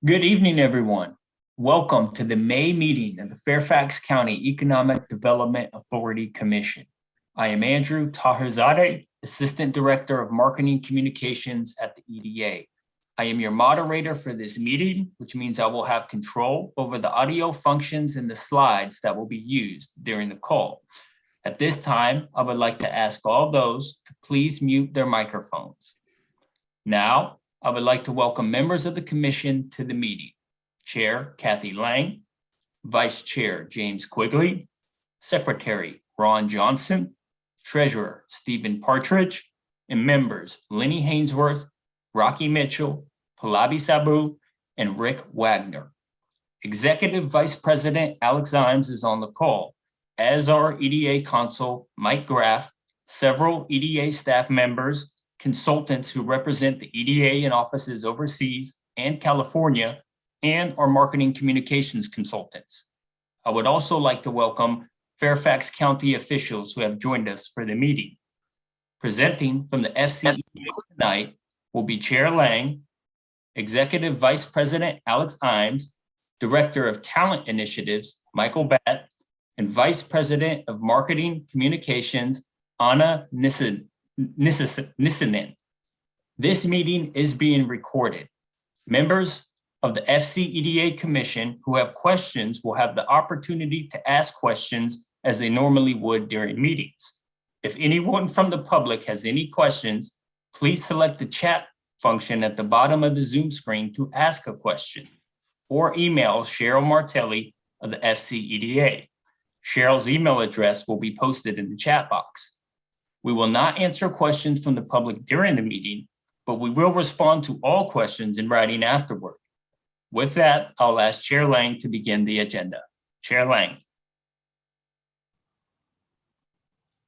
Good evening, everyone. Welcome to the May meeting of the Fairfax County Economic Development Authority Commission. I am Andrew Taherzadeh, Assistant Director of Marketing Communications at the EDA. I am your moderator for this meeting, which means I will have control over the audio functions and the slides that will be used during the call. At this time, I would like to ask all those to please mute their microphones. Now, I would like to welcome members of the commission to the meeting. Chair Kathy Lang, Vice Chair James Quigley, Secretary Ron Johnson, Treasurer Stephen Partridge, and members Lenny Hainsworth, Rocky Mitchell, Pallavi Sabu, and Rick Wagner. Executive Vice President Alex Imes is on the call, as are EDA Consul Mike Graff, several EDA staff members, consultants who represent the EDA in offices overseas and California, and our marketing communications consultants. I would also like to welcome Fairfax County officials who have joined us for the meeting. Presenting from the FCEDA tonight will be Chair Lang, Executive Vice President Alex Imes, Director of Talent Initiatives Michael Batt, and Vice President of Marketing Communications Anna Nissen. This meeting is being recorded. Members of the FCEDA Commission who have questions will have the opportunity to ask questions as they normally would during meetings. If anyone from the public has any questions, please select the chat function at the bottom of the Zoom screen to ask a question, or email Cheryl Martelli of the FCEDA. Cheryl's email address will be posted in the chat box. We will not answer questions from the public during the meeting, but we will respond to all questions in writing afterward. With that, I'll ask Chair Lang to begin the agenda. Chair Lang.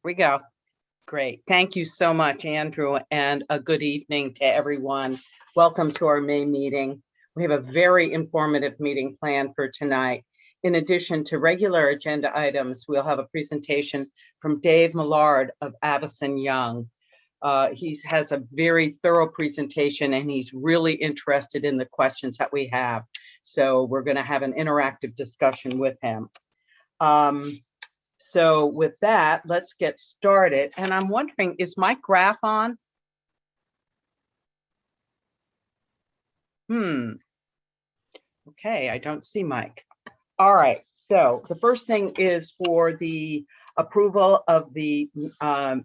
We go. Great. Thank you so much, Andrew, and a good evening to everyone. Welcome to our May meeting. We have a very informative meeting planned for tonight. In addition to regular agenda items, we'll have a presentation from Dave Millard of Avison Young. He has a very thorough presentation and he's really interested in the questions that we have. So we're going to have an interactive discussion with him. So with that, let's get started. And I'm wondering, is Mike Graff on? Okay, I don't see Mike. All right, so the first thing is for the approval of the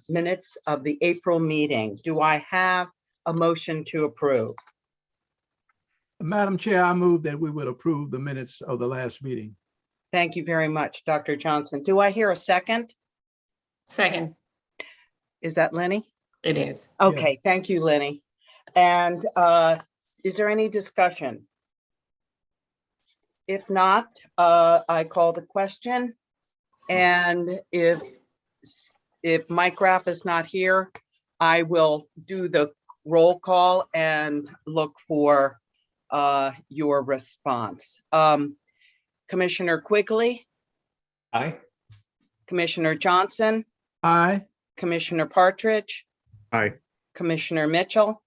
minutes of the April meeting. Do I have a motion to approve? Madam Chair, I move that we would approve the minutes of the last meeting. Thank you very much, Dr. Johnson. Do I hear a second? Second. Is that Lenny? It is. Okay, Yes. Thank you, Lenny. And is there any discussion? If not, I call the question. And if Mike Graff is not here, I will do the roll call and look for your response. Commissioner Quigley? Aye. Commissioner Johnson? Aye. Commissioner Partridge? Aye. Commissioner Mitchell?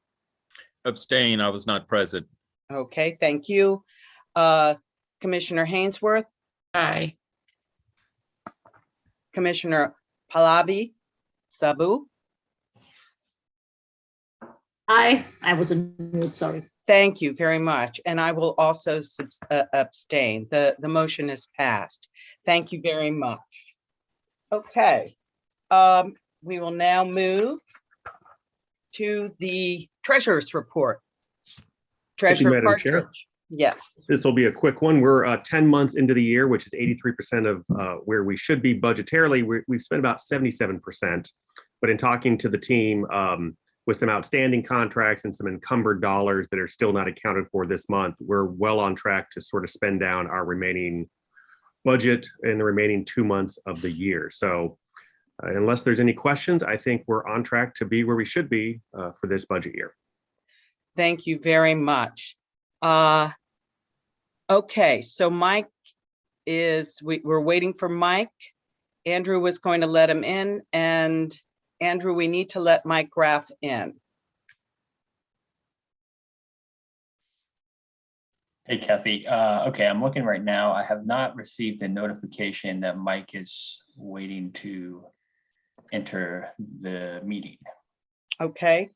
Abstain, I was not present. Okay, thank you. Commissioner Hainsworth? Aye. Commissioner Pallavi Sabu? Aye. I was in mute, sorry. Thank you very much. And I will also abstain. The motion is passed. Thank you very much. Okay. We will now move to the treasurer's report. Treasurer Madam Chair. Partridge. Yes. This will be a quick one. We're 10 months into the year, which is 83% of where we should be budgetarily. We've spent about 77%. But in talking to the team, with some outstanding contracts and some encumbered dollars that are still not accounted for this month, we're well on track to sort of spend down our remaining budget in the remaining 2 months of the year. So unless there's any questions, I think we're on track to be where we should be for this budget year. Thank you very much. Okay, so Mike is, we're waiting for Mike. Andrew was going to let him in, and Andrew, we need to let Mike Graff in. Hey Kathy, okay, I'm looking right now. I have not received a notification that Mike is waiting to enter the meeting. Okay.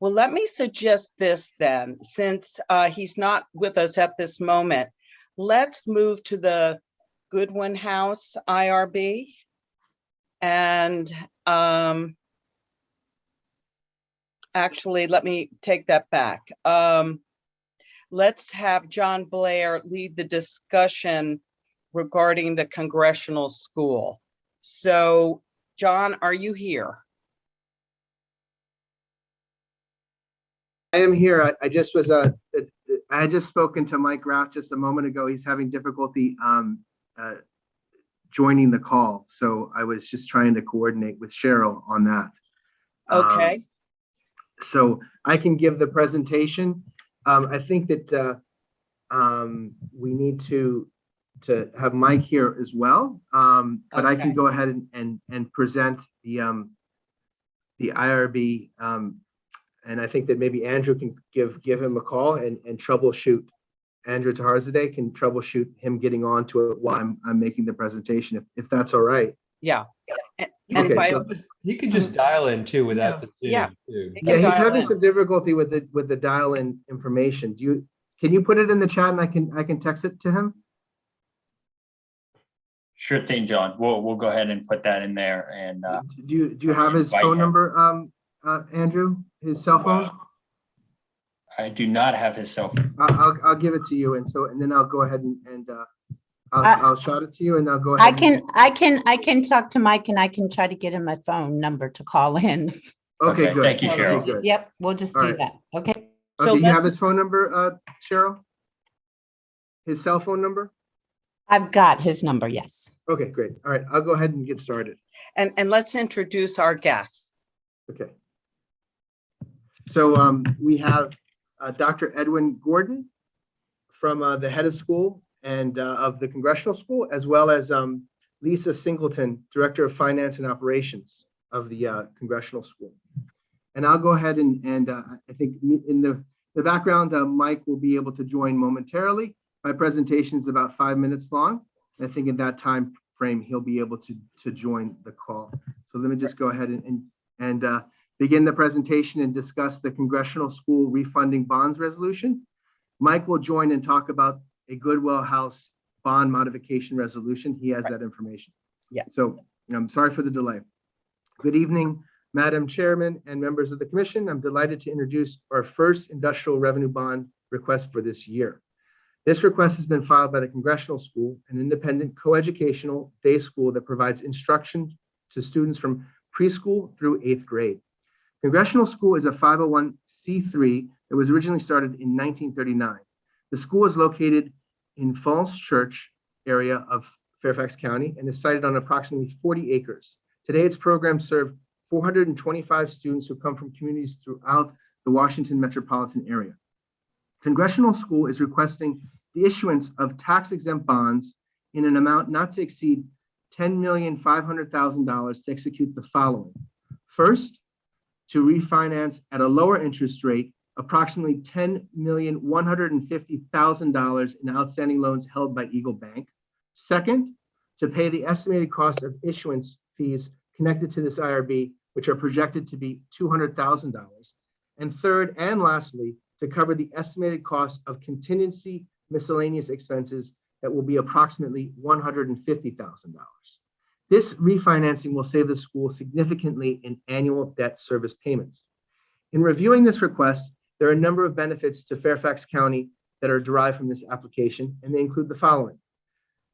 Well, let me suggest this then, since he's not with us at this moment. Let's move to the Goodwin House IRB. And actually, let me take that back. Let's have John Blair lead the discussion regarding the congressional school. So, John, are you here? I am here. I just was, I had just spoken to Mike Rath just a moment ago. He's having difficulty joining the call. So I was just trying to coordinate with Cheryl on that. Okay. So I can give the presentation. I think that we need to have Mike here as well. But I can Okay. go ahead and present the IRB. And I think that maybe Andrew can give him a call and troubleshoot. Andrew Taharzadeh can troubleshoot him getting on to it while I'm making the presentation, if that's all right. Yeah. And Okay, if I, so- He could just dial in too without the Yeah. Zoom too. He Yeah, can he's dial having in. some difficulty with the dial-in information. Can you put it in the chat and I can text it to him? Sure thing, John. We'll go ahead and put that in there and Do you have his invite phone him. number, Andrew, his cell phone? I do not have his cell phone. I'll give it to you, and then I'll go ahead and I'll shout it to you, and I'll go I ahead. I can talk to Mike and I can try to get him a phone number to call in. Okay, Okay, good. thank you, Okay, Cheryl. good. Yep, we'll just All do right. that. Okay. So Okay, you have let's- his phone number, Cheryl? His cell phone number? I've got his number, yes. Okay, great. All right, I'll go ahead and get started. and let's introduce our guests. Okay. So we have Dr. Edwin Gordon from the head of school and of the Congressional School, as well as Lisa Singleton, Director of Finance and Operations of the Congressional School. And I'll go ahead and I think in the background, Mike will be able to join momentarily. My presentation is about 5 minutes long. And I think in that time frame, he'll be able to join the call. So let me just go ahead and begin the presentation and discuss the Congressional School Refunding Bonds Resolution. Mike will join and talk about a Goodwill House bond modification resolution. He has that information. Yeah. So I'm sorry for the delay. Good evening, Madam Chairman and members of the commission. I'm delighted to introduce our first industrial revenue bond request for this year. This request has been filed by the Congressional School, an independent coeducational day school that provides instruction to students from preschool through 8th grade. Congressional School is a 501c3 that was originally started in 1939. The school is located in Falls Church area of Fairfax County and is sited on approximately 40 acres. Today, its programs serve 425 students who come from communities throughout the Washington metropolitan area. Congressional School is requesting the issuance of tax-exempt bonds in an amount not to exceed $10,500,000 to execute the following. First, to refinance at a lower interest rate approximately $10,150,000 in outstanding loans held by Eagle Bank. Second, to pay the estimated cost of issuance fees connected to this IRB, which are projected to be $200,000. And third and lastly, to cover the estimated cost of contingency miscellaneous expenses that will be approximately $150,000. This refinancing will save the school significantly in annual debt service payments. In reviewing this request, there are a number of benefits to Fairfax County that are derived from this application, and they include the following.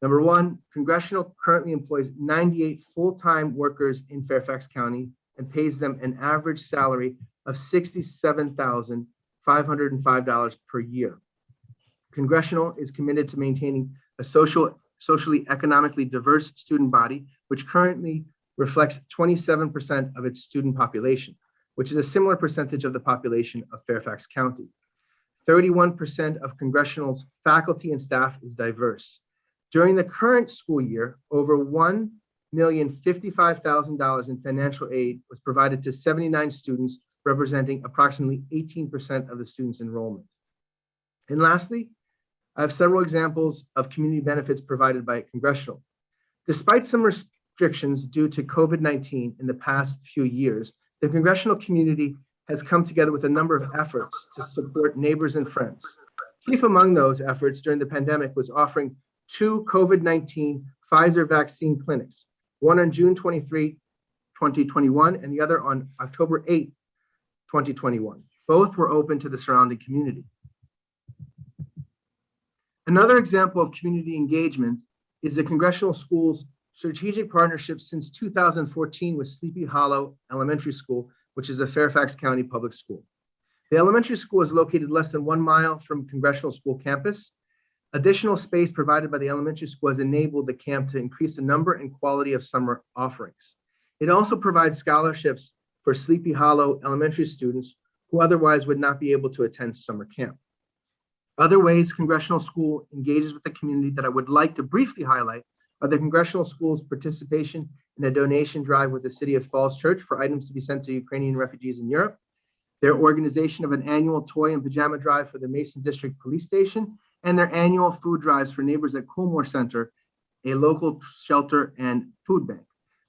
Number one, Congressional currently employs 98 full-time workers in Fairfax County and pays them an average salary of $67,505 per year. Congressional is committed to maintaining a socially economically diverse student body, which currently reflects 27% of its student population, which is a similar percentage of the population of Fairfax County. 31% of Congressional's faculty and staff is diverse. During the current school year, over $1,055,000 in financial aid was provided to 79 students, representing approximately 18% of the students' enrollment. And lastly, I have several examples of community benefits provided by Congressional. Despite some restrictions due to COVID-19 in the past few years, the congressional community has come together with a number of efforts to support neighbors and friends. Chief among those efforts during the pandemic was offering 2 COVID-19 Pfizer vaccine clinics, one on June 23, 2021, and the other on October 8, 2021. Both were open to the surrounding community. Another example of community engagement is the Congressional School's strategic partnership since 2014 with Sleepy Hollow Elementary School, which is a Fairfax County public school. The elementary school is located less than 1 mile from Congressional School campus. Additional space provided by the elementary school has enabled the camp to increase the number and quality of summer offerings. It also provides scholarships for Sleepy Hollow Elementary students who otherwise would not be able to attend summer camp. Other ways Congressional School engages with the community that I would like to briefly highlight are the Congressional School's participation in a donation drive with the City of Falls Church for items to be sent to Ukrainian refugees in Europe, their organization of an annual toy and pajama drive for the Mason District Police Station, and their annual food drives for neighbors at Coolmore Center, a local shelter and food bank.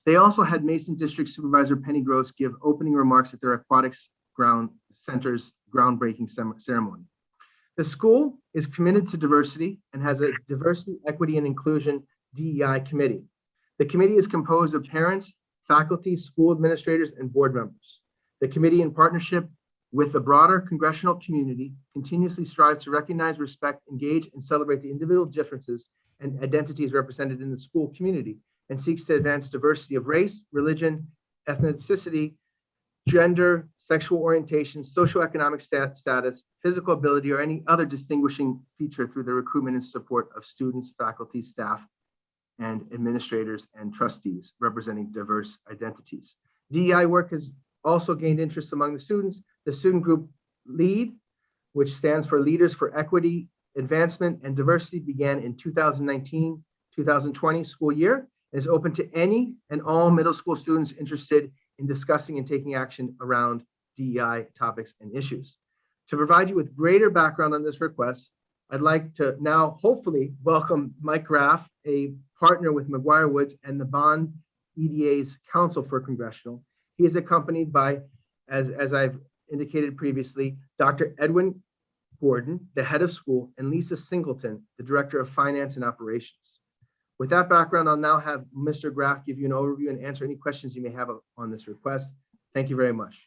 They also had Mason District Supervisor Penny Gross give opening remarks at their aquatics center's groundbreaking ceremony. The school is committed to diversity and has a diversity, equity, and inclusion DEI committee. The committee is composed of parents, faculty, school administrators, and board members. The committee, in partnership with the broader congressional community, continuously strives to recognize, respect, engage, and celebrate the individual differerences and identities represented in the school community, and seeks to advance diversity of race, religion, ethnicity, gender, sexual orientation, socioeconomic status, physical ability, or any other distinguishing feature through the recruitment and support of students, faculty, staff, and administrators and trustees representing diverse identities. DEI work has also gained interest among the students. The student group LEAD, which stands for Leaders for Equity, Advancement, and Diversity, began in 2019-2020 school year and is open to any and all middle school students interested in discussing and taking action around DEI topics and issues. To provide you with greater background on this request, I'd like to now hopefully welcome Mike Graff, a partner with McGuire Woods and the Bond EDA's Council for Congressional. He is accompanied by, as I've indicated previously, Dr. Edwin Gordon, the head of school, and Lisa Singleton, the director of finance and operations. With that background, I'll now have Mr. Graff give you an overview and answer any questions you may have on this request. Thank you very much.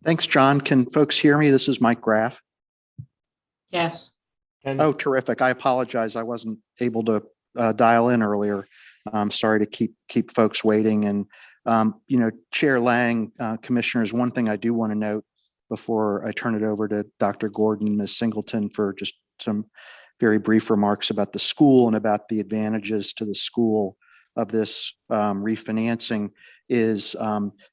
Thanks, John. Can folks hear me? This is Mike Graff. Yes. Oh, terrific. I apologize. I wasn't able to dial in earlier. I'm sorry to keep folks waiting. And, Chair Lang, Commissioners, one thing I do want to note before I turn it over to Dr. Gordon and Ms. Singleton for just some very brief remarks about the school and about the advantages to the school of this refinancing is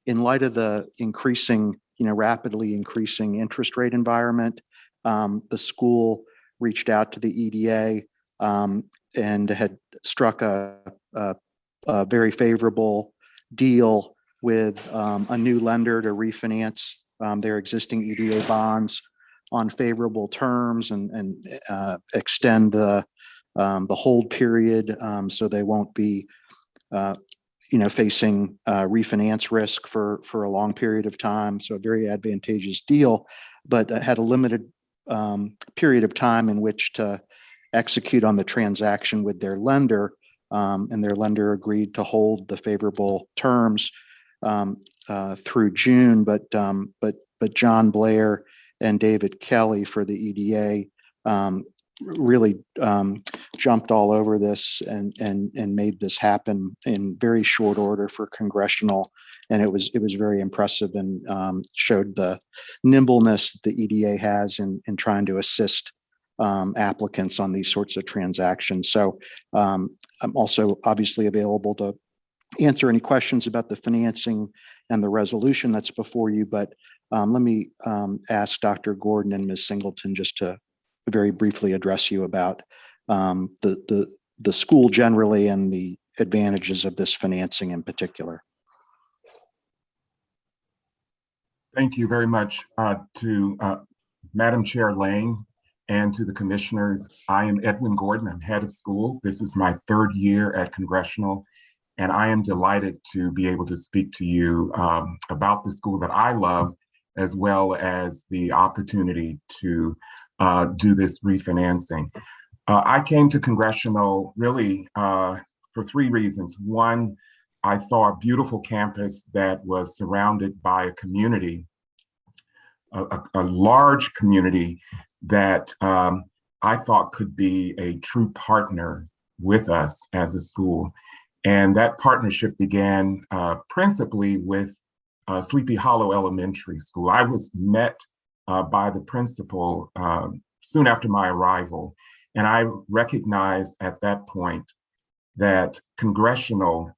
in light of the increasing, rapidly increasing interest rate environment, the school reached out to the EDA and had struck a very favorable deal with a new lender to refinance their existing EDA bonds on favorable terms and extend the hold period so they won't be facing refinance risk for a long period of time. So a very advantageous deal, but had a limited period of time in which to execute on the transaction with their lender, and their lender agreed to hold the favorable terms through June. But John Blair and David Kelly for the EDA really jumped all over this and made this happen in very short order for Congressional. And it was very impressive and showed the nimbleness that the EDA has in trying to assist applicants on these sorts of transactions. So I'm also obviously available to answer any questions about the financing and the resolution that's before you, but let me ask Dr. Gordon and Ms. Singleton just to very briefly address you about the school generally and the advantages of this financing in particular. Thank you very much to Madam Chair Lang and to the commissioners. I am Edwin Gordon. I'm head of school. This is my third year at Congressional, and I am delighted to be able to speak to you about the school that I love, as well as the opportunity to do this refinancing. I came to Congressional really for three reasons. One, I saw a beautiful campus that was surrounded by a community, a large community that I thought could be a true partner with us as a school. And that partnership began principally with Sleepy Hollow Elementary School. I was met by the principal soon after my arrival, and I recognized at that point that Congressional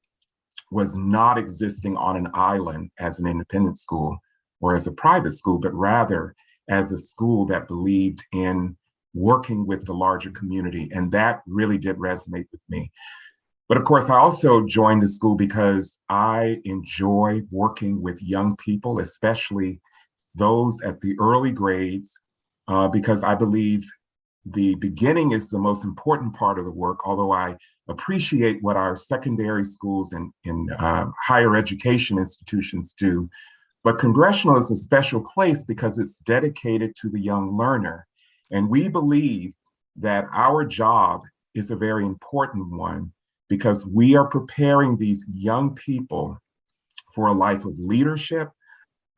was not existing on an island as an independent school or as a private school, but rather as a school that believed in working with the larger community. And that really did resonate with me. But of course, I also joined the school because I enjoy working with young people, especially those at the early grades, because I believe the beginning is the most important part of the work, although I appreciate what our secondary schools and higher education institutions do. But Congressional is a special place because it's dedicated to the young learner. And we believe that our job is a very important one because we are preparing these young people for a life of leadership,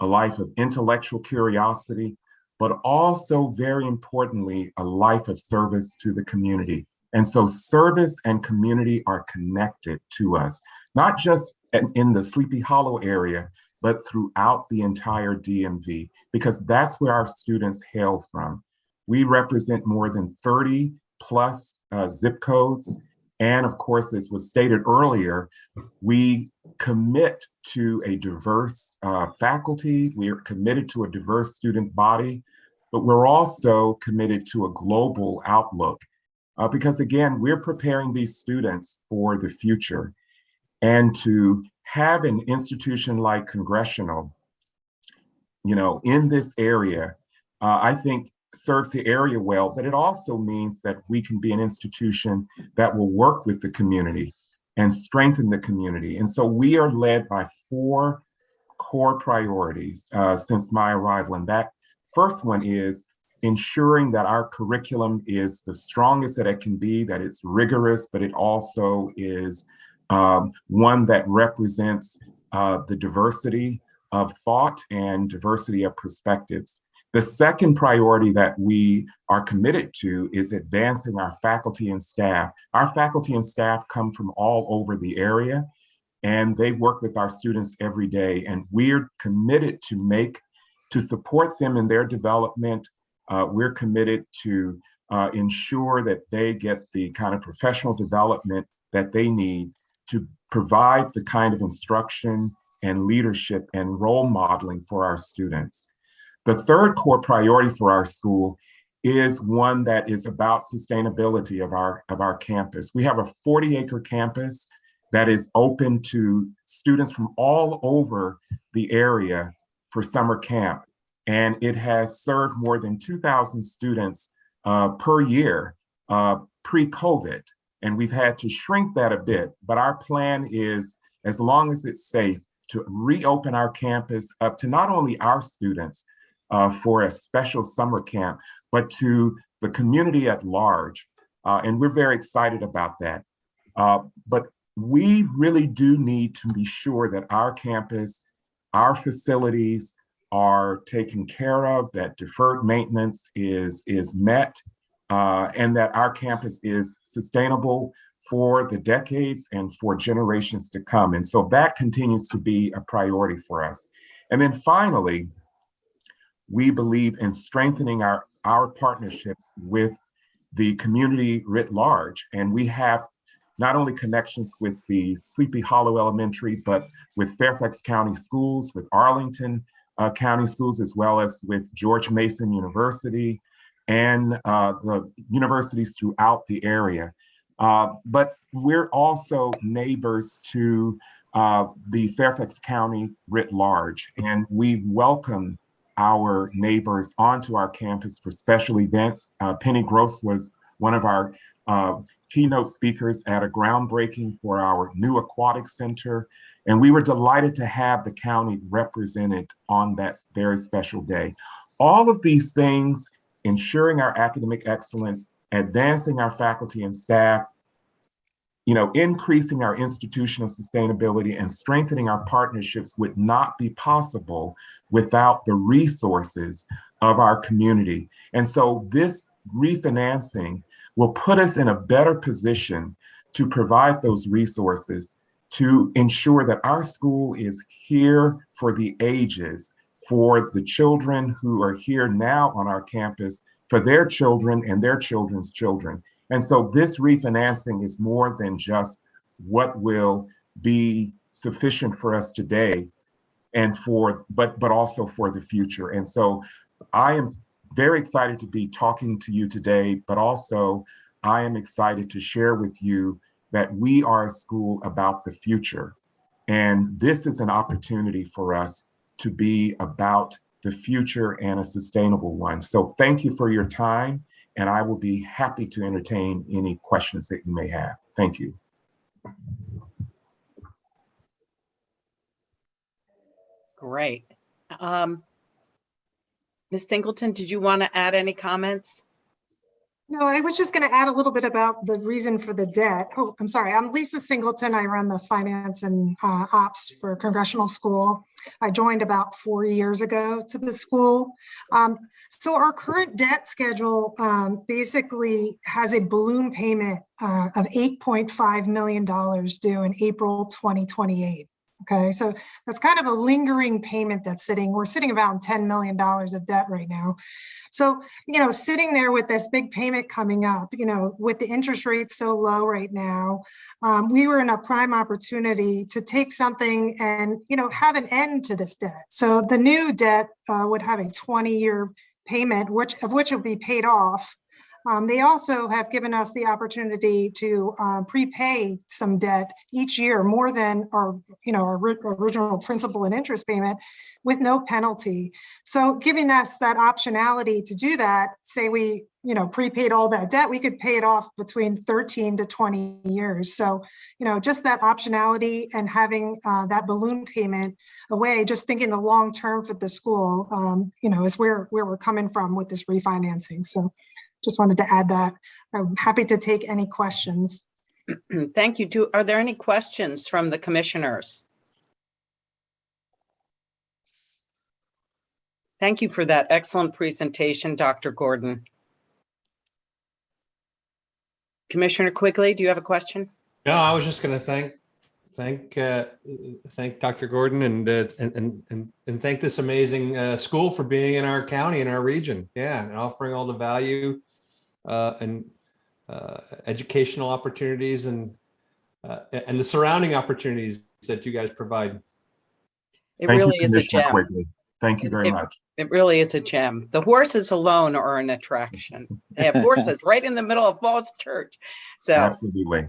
a life of intellectual curiosity, but also very importantly, a life of service to the community. And so service and community are connected to us, not just in the Sleepy Hollow area, but throughout the entire DMV, because that's where our students hail from. We represent more than 30 plus zip codes. And of course, as was stated earlier, we commit to a diverse faculty. We are committed to a diverse student body, but we're also committed to a global outlook because again, we're preparing these students for the future. And to have an institution like Congressional, in this area, I think serves the area well, but it also means that we can be an institution that will work with the community and strengthen the community. And so we are led by 4 core priorities since my arrival. And that first one is ensuring that our curriculum is the strongest that it can be, that it's rigorous, but it also is one that represents the diversity of thought and diversity of perspectives. The second priority that we are committed to is advancing our faculty and staff. Our faculty and staff come from all over the area, and they work with our students every day. And we're committed to support them in their development. We're committed to ensure that they get the kind of professional development that they need to provide the kind of instruction and leadership and role modeling for our students. The third core priority for our school is one that is about sustainability of our campus. We have a 40-acre campus that is open to students from all over the area for summer camp. And it has served more than 2,000 students per year pre-COVID. And we've had to shrink that a bit, but our plan is, as long as it's safe, to reopen our campus up to not only our students for a special summer camp, but to the community at large. And we're very excited about that. But we really do need to be sure that our campus, our facilities are taken care of, that deferred maintenance is met, and that our campus is sustainable for the decades and for generations to come. And so that continues to be a priority for us. And then finally, we believe in strengthening our partnerships with the community writ large. And we have not only connections with the Sleepy Hollow Elementary, but with Fairfax County Schools, with Arlington County Schools, as well as with George Mason University and the universities throughout the area. But we're also neighbors to the Fairfax County writ large, and we welcome our neighbors onto our campus for special events. Penny Gross was one of our keynote speakers at a groundbreaking for our new aquatic center. And we were delighted to have the county represented on that very special day. All of these things, ensuring our academic excellence, advancing our faculty and staff, increasing our institutional sustainability and strengthening our partnerships would not be possible without the resources of our community. And so this refinancing will put us in a better position to provide those resources to ensure that our school is here for the ages, for the children who are here now on our campus, for their children and their children's children. And so this refinancing is more than just what will be sufficient for us today and but also for the future. And so I am very excited to be talking to you today, but also I am excited to share with you that we are a school about the future. And this is an opportunity for us to be about the future and a sustainable one. So thank you for your time, and I will be happy to entertain any questions that you may have. Thank you. Great. Ms. Singleton, did you want to add any comments? No, I was just going to add a little bit about the reason for the debt. Oh, I'm sorry. I'm Lisa Singleton. I run the finance and ops for Congressional School. I joined about 4 years ago to the school. So our current debt schedule basically has a balloon payment of $8.5 million due in April 2028. Okay, so that's kind of a lingering payment that's we're sitting around $10 million of debt right now. So, sitting there with this big payment coming up, with the interest rates so low right now, we were in a prime opportunity to take something and, have an end to this debt. So the new debt would have a 20-year payment, of which will be paid off. They also have given us the opportunity to prepay some debt each year, more than our original principal and interest payment, with no penalty. So giving us that optionality to do that, say we prepaid all that debt, we could pay it off between 13 to 20 years. So just that optionality and having that balloon payment away, just thinking the long term for the school, is where we're coming from with this refinancing. So just wanted to add that. I'm happy to take any questions. Thank you. Are there any questions from the commissioners? Thank you for that excellent presentation, Dr. Gordon. Commissioner Quigley, do you have a question? No, I was just going to thank Dr. Gordon and thank this amazing school for being in our county, in our region. Yeah, and offering all the value and educational opportunities and the surrounding opportunities that you guys provide. It really is a Commissioner gem. Quigley. Thank you very much. It really is a gem. The horses alone are an attraction. They have horses right in the middle of Falls Church. So Absolutely.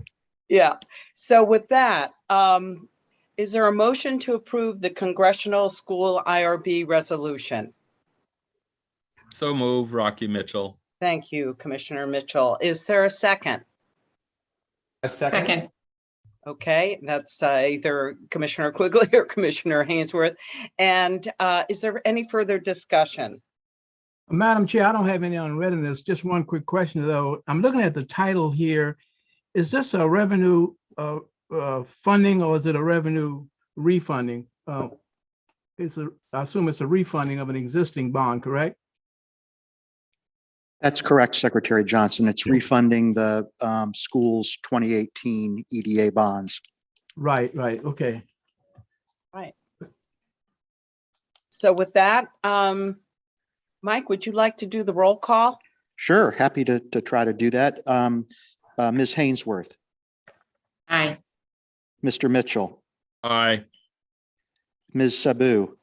yeah. So with that, is there a motion to approve the Congressional School IRB resolution? So move, Rocky Mitchell. Thank you, Commissioner Mitchell. Is there a second? A second. Okay, that's either Commissioner Quigley or Commissioner Hainsworth. And is there any further discussion? Madam Chair, I don't have any on readiness. Just one quick question, though. I'm looking at the title here. Is this a revenue funding or is it a revenue refunding? I assume it's a refunding of an existing bond, correct? That's correct, Secretary Johnson. It's refunding the school's 2018 EDA bonds. Right, okay. Right. So with that, Mike, would you like to do the roll call? Sure, happy to try to do that. Ms. Hainsworth, Aye. Mr. Mitchell, Aye. Ms. Sabu,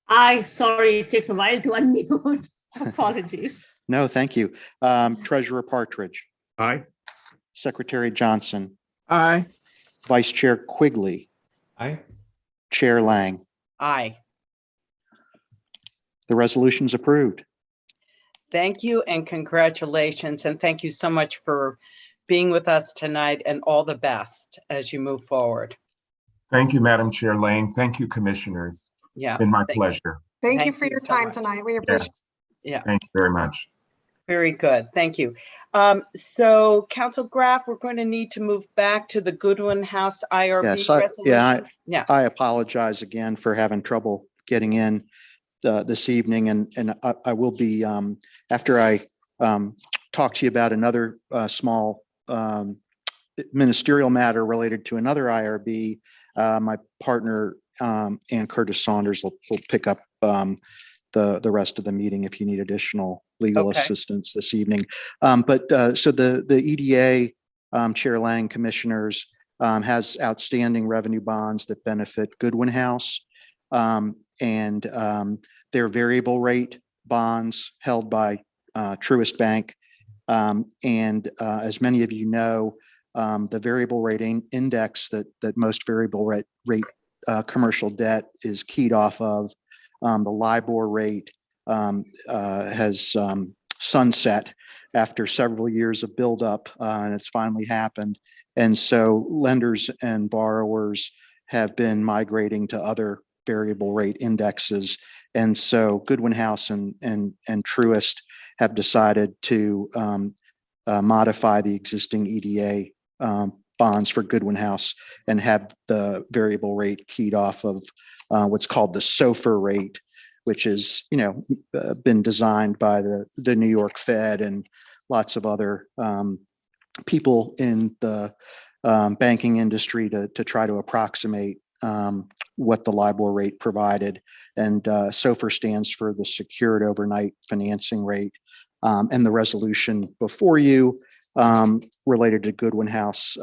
Aye, sorry, it takes a while to unmute. Apologies. no, thank you. Treasurer Partridge, Aye. Secretary Johnson, Aye. Vice Chair Quigley, Aye. Chair Lang. Aye. The resolution's approved. Thank you and congratulations. And thank you so much for being with us tonight, and all the best as you move forward. Thank you, Madam Chair Lang. Thank you, commissioners. Yeah. It's been my thank- pleasure. Thank you Thank for you your so time much. tonight. We appreciate Yes, Yeah, thank you very much. very good. Thank you. So Council Graff, we're going to need to move back to the Goodwin House IRB Yes, resolution. I apologize again for having trouble getting in this evening, and I will be, after I talk to you about another small ministerial matter related to another IRB, my partner, Ann Curtis Saunders, will pick up the rest of the meeting if you need additional legal Okay. assistance this evening. So the EDA, Chair Lang, Commissioners, has outstanding revenue bonds that benefit Goodwin House. They're variable rate bonds held by Truist Bank. As many of you know, the variable rate index that most variable rate commercial debt is keyed off of, the LIBOR rate has sunset after several years of buildup, and it's finally happened. And so lenders and borrowers have been migrating to other variable rate indexes. And so Goodwin House and Truist have decided to modify the existing EDA bonds for Goodwin House and have the variable rate keyed off of what's called the SOFR rate, which is, been designed by the New York Fed and lots of other people in the banking industry to try to approximate what the LIBOR rate provided. And SOFR stands for the Secured Overnight Financing Rate. And the resolution before you related to Goodwin House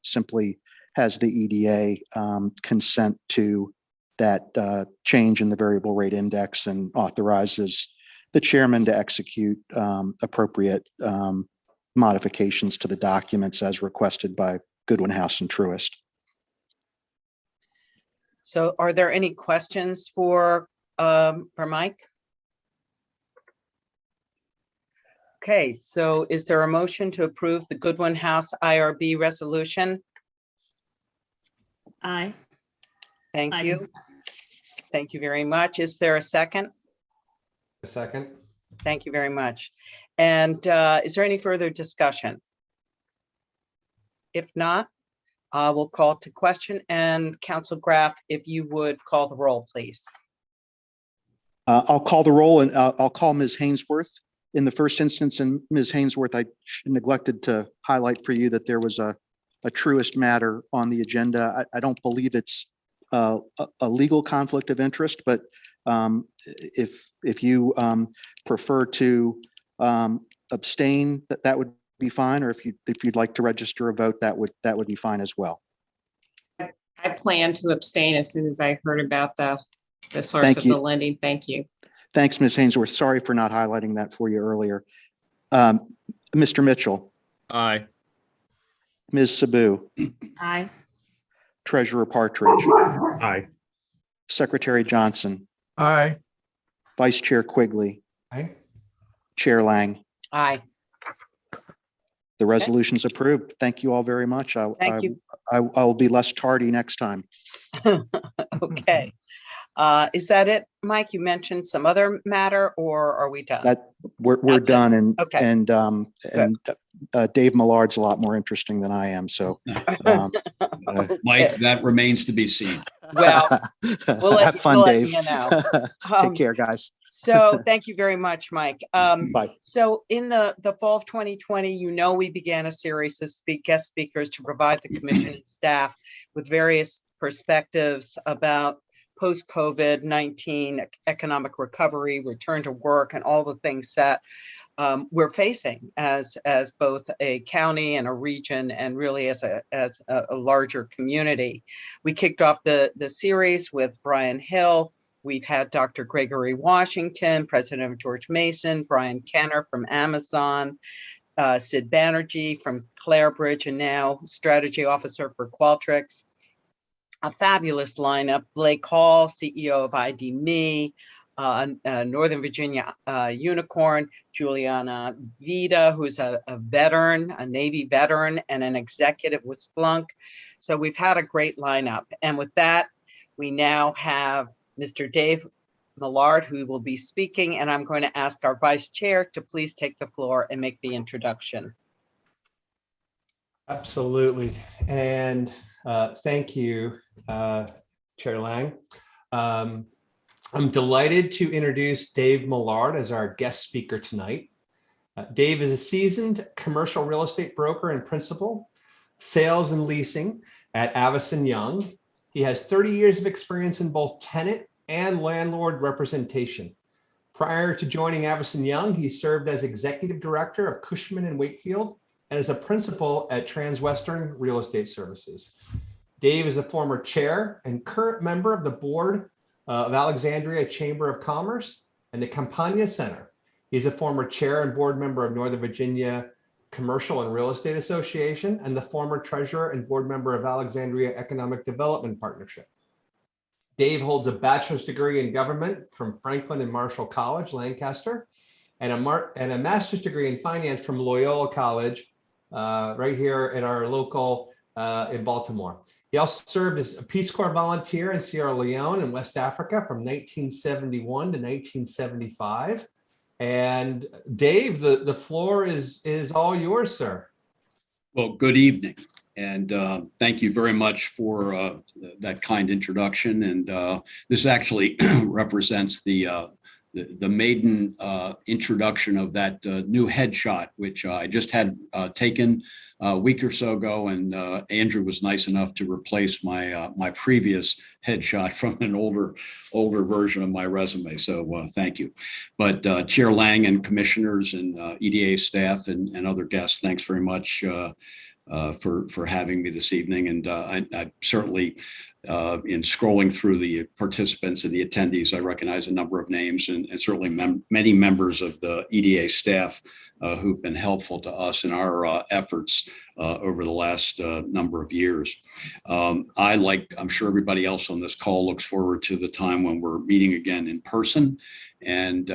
simply has the EDA consent to that change in the variable rate index and authorizes the chairman to execute appropriate modifications to the documents as requested by Goodwin House and Truist. So are there any questions for Mike? Okay, so is there a motion to approve the Goodwin House IRB resolution? Aye. Thank Aye. you. Thank you very much. Is there a second? A second. Thank you very much. And is there any further discussion? If not, we'll call to question, and Council Graff, if you would call the roll, please. I'll call the roll, and I'll call Ms. Hainsworth in the first instance. And Ms. Hainsworth, I neglected to highlight for you that there was a Truist matter on the agenda. I don't believe it's a legal conflict of interest, but if you prefer to abstain, that would be fine. Or if you'd like to register a vote, that would be fine as well. I plan to abstain as soon as I heard about the source Thank of you. the lending. Thank you. Thanks, Ms. Hainsworth. Sorry for not highlighting that for you earlier. Mr. Mitchell, Aye. Ms. Sabu, Aye. Treasurer Partridge, Aye. Secretary Johnson, Aye. Vice Chair Quigley, Aye. Chair Lang. Aye. The resolution's approved. Thank you all very much. Thank you. I will be less tardy next time. Okay. Is that it, Mike? You mentioned some other matter, or are we done? That we're That's it. done, Okay. and Dave Millard's a lot more interesting than I am. So, Mike, that remains to be seen. Well, we'll have fun, let Dave. you know. Take care, guys. So thank you very much, Mike. Bye. So in the fall of 2020, we began a series of guest speakers to provide the commission and staff with various perspectives about post-COVID-19 economic recovery, return to work, and all the things that we're facing as both a county and a region, and really as a larger community. We kicked off the series with Brian Hill. We've had Dr. Gregory Washington, president of George Mason, Brian Kenner from Amazon, Sid Banerjee from Clare Bridge, and now strategy officer for Qualtrics. a fabulous lineup. Blake Hall, CEO of ID.me, Northern Virginia Unicorn, Juliana Vida, who's a veteran, a Navy veteran, and an executive with Splunk. So we've had a great lineup. And with that, we now have Mr. Dave Millard, who will be speaking, and I'm going to ask our vice chair to please take the floor and make the introduction. Absolutely. And thank you, Chair Lang. I'm delighted to introduce Dave Millard as our guest speaker tonight. Dave is a seasoned commercial real estate broker and principal, sales and leasing at Avison Young. He has 30 years of experience in both tenant and landlord representation. Prior to joining Avison Young, he served as executive director of Cushman & Wakefield and as a principal at Transwestern Real Estate Services. Dave is a former chair and current member of the board of Alexandria Chamber of Commerce and the Campania Center. He's a former chair and board member of Northern Virginia Commercial and Real Estate Association and the former treasurer and board member of Alexandria Economic Development Partnership. Dave holds a bachelor's degree in government from Franklin and Marshall College, Lancaster, and a master's degree in finance from Loyola College, right here at our local in Baltimore. He also served as a Peace Corps volunteer in Sierra Leone and West Africa from 1971 to 1975. And Dave, the floor is all yours, sir. Well, good evening. And thank you very much for that kind introduction. And this actually represents the maiden introduction of that new headshot, which I just had taken a week or so ago. And Andrew was nice enough to replace my my previous headshot from an older version of my resume. So thank you. But Chair Lang and commissioners and EDA staff and other guests, thanks very much for having me this evening. And I certainly, in scrolling through the participants and the attendees, I recognize a number of names and certainly many members of the EDA staff who've been helpful to us in our efforts over the last number of years. I'm sure everybody else on this call looks forward to the time when we're meeting again in person. And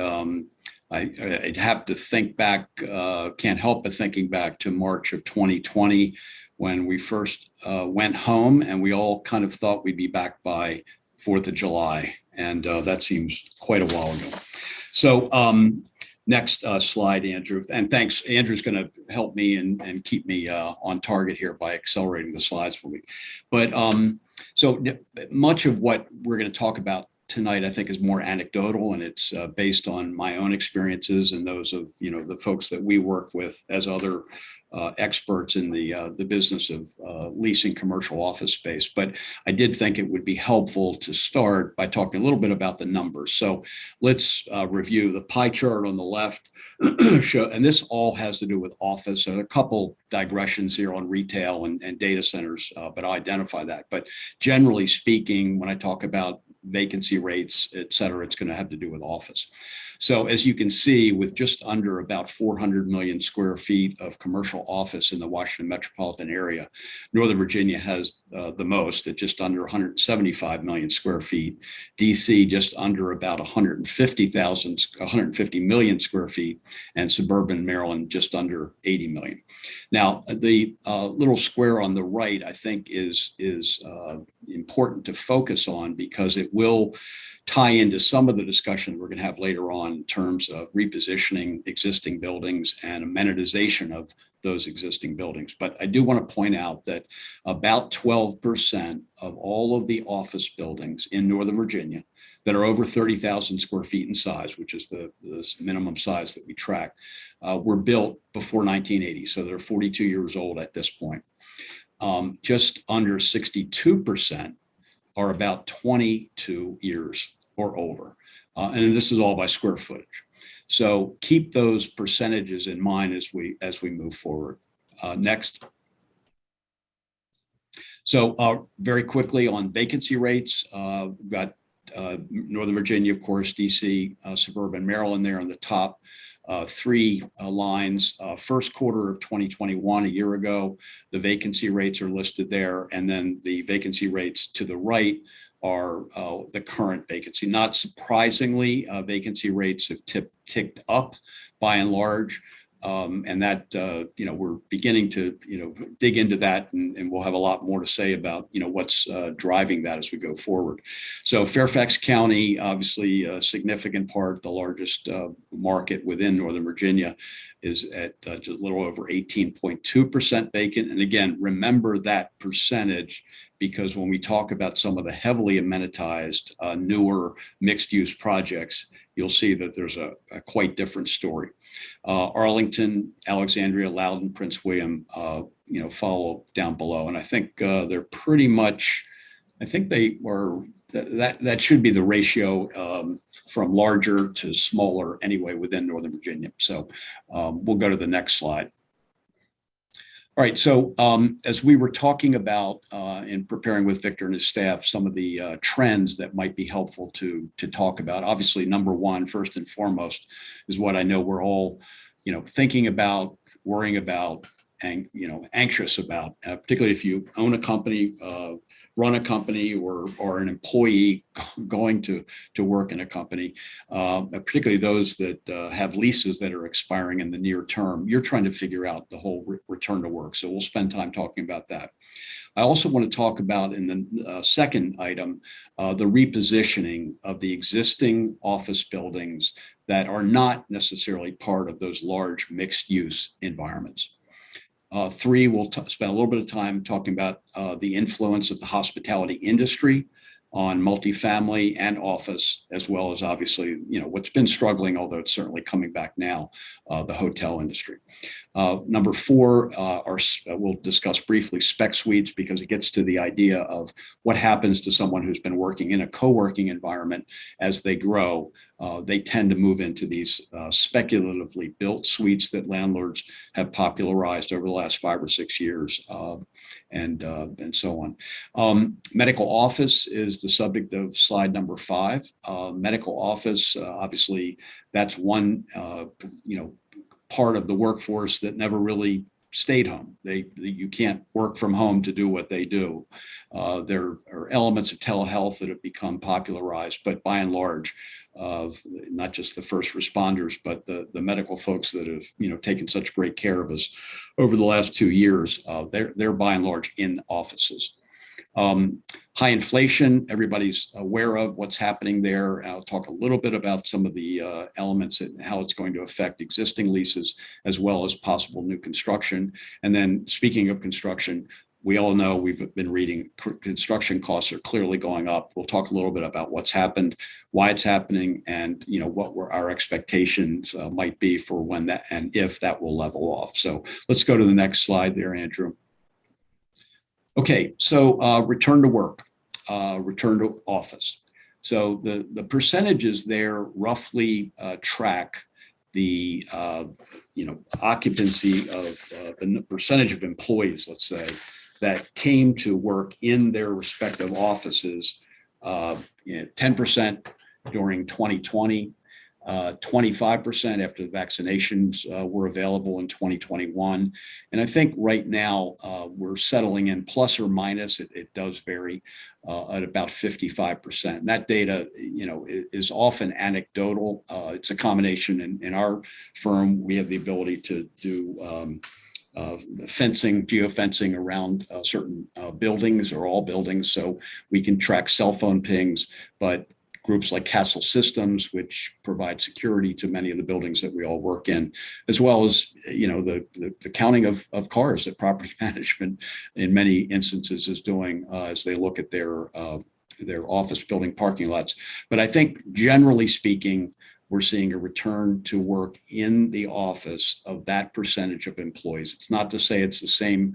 I'd have to think back, can't help but thinking back to March of 2020, when we first went home and we all kind of thought we'd be back by 4th of July. And that seems quite a while ago. So next slide, Andrew. And thanks, Andrew's going to help me and keep me on target here by accelerating the slides for me. But so much of what we're going to talk about tonight, I think, is more anecdotal, and it's based on my own experiences and those of the folks that we work with as other experts in the business of leasing commercial office space. But I did think it would be helpful to start by talking a little bit about the numbers. So let's review the pie chart on the left. And this all has to do with office. So a couple digressions here on retail and data centers, but I'll identify that. But generally speaking, when I talk about vacancy rates, et cetera, it's going to have to do with office. So as you can see, with just under about 400 million square feet of commercial office in the Washington metropolitan area, Northern Virginia has the most at just under 175 million square feet. DC just under about 150 million square feet, and suburban Maryland just under 80 million. Now, the little square on the right, I think, is important to focus on because it will tie into some of the discussion we're going to have later on in terms of repositioning existing buildings and amenitization of those existing buildings. But I do want to point out that about 12% of all of the office buildings in Northern Virginia that are over 30,000 square feet in size, which is the minimum size that we track, were built before 1980. So they're 42 years old at this point. Just under 62% are about 22 years or older. And this is all by square footage. So keep those percentages in mind as we move forward. Next. So very quickly on vacancy rates, we've got Northern Virginia, of course, DC, suburban Maryland there on the top. three lines. First quarter of 2021, a year ago, the vacancy rates are listed there. And then the vacancy rates to the right are the current vacancy. Not surprisingly, vacancy rates have ticked up by and large. And that, we're beginning to, dig into that, and we'll have a lot more to say about, what's driving that as we go forward. So Fairfax County, obviously a significant part, the largest market within Northern Virginia, is at just a little over 18.2% vacant. And again, remember that percentage, because when we talk about some of the heavily amenitized, newer mixed-use projects, you'll see that there's a quite different story. Arlington, Alexandria, Loudoun, Prince William, follow down below. And I think they're pretty much, I think they were, that should be the ratio from larger to smaller anyway within Northern Virginia. So we'll go to the next slide. All right, so as we were talking about in preparing with Victor and his staff, some of the trends that might be helpful to talk about. Obviously, number one, first and foremost, is what I know we're all, thinking about, worrying about, and anxious about, particularly if you own a company, run a company, or an employee going to work in a company, particularly those that have leases that are expiring in the near term. You're trying to figure out the whole return to work. So we'll spend time talking about that. I also want to talk about, in the second item, the repositioning of the existing office buildings that are not necessarily part of those large mixed-use environments. Three, we'll spend a little bit of time talking about the influence of the hospitality industry on multifamily and office, as well as obviously, what's been struggling, although it's certainly coming back now, the hotel industry. Number four, we'll discuss briefly spec suites, because it gets to the idea of what happens to someone who's been working in a co-working environment. As they grow, they tend to move into these speculatively built suites that landlords have popularized over the last 5 or 6 years, and so on. Medical office is the subject of slide number 5. Medical office, obviously, that's one part of the workforce that never really stayed home. You can't work from home to do what they do. There are elements of telehealth that have become popularized, but by and large, of not just the first responders, but the medical folks that have taken such great care of us over the last 2 years, they're by and large in offices. High inflation, everybody's aware of what's happening there. I'll talk a little bit about some of the elements and how it's going to affect existing leases, as well as possible new construction. And then, speaking of construction, we all know, we've been reading, construction costs are clearly going up. We'll talk a little bit about what's happened, why it's happening, and what our expectations might be for when that and if that will level off. So let's go to the next slide there, Andrew. Okay, so return to work, return to office. So the percentages there roughly track the occupancy of the percentage of employees, let's say, that came to work in their respective offices. 10% during 2020, 25% after the vaccinations were available in 2021. And I think right now we're settling in, plus or minus, it does vary, at about 55%. And that data, is often anecdotal. It's a combination. In our firm, we have the ability to do fencing, geofencing around certain buildings or all buildings, so we can track cell phone pings. But groups like Castle Systems, which provide security to many of the buildings that we all work in, as well as the counting of cars that property management in many instances is doing as they look at their office building parking lots. But I think, generally speaking, we're seeing a return to work in the office of that percentage of employees. It's not to say it's the same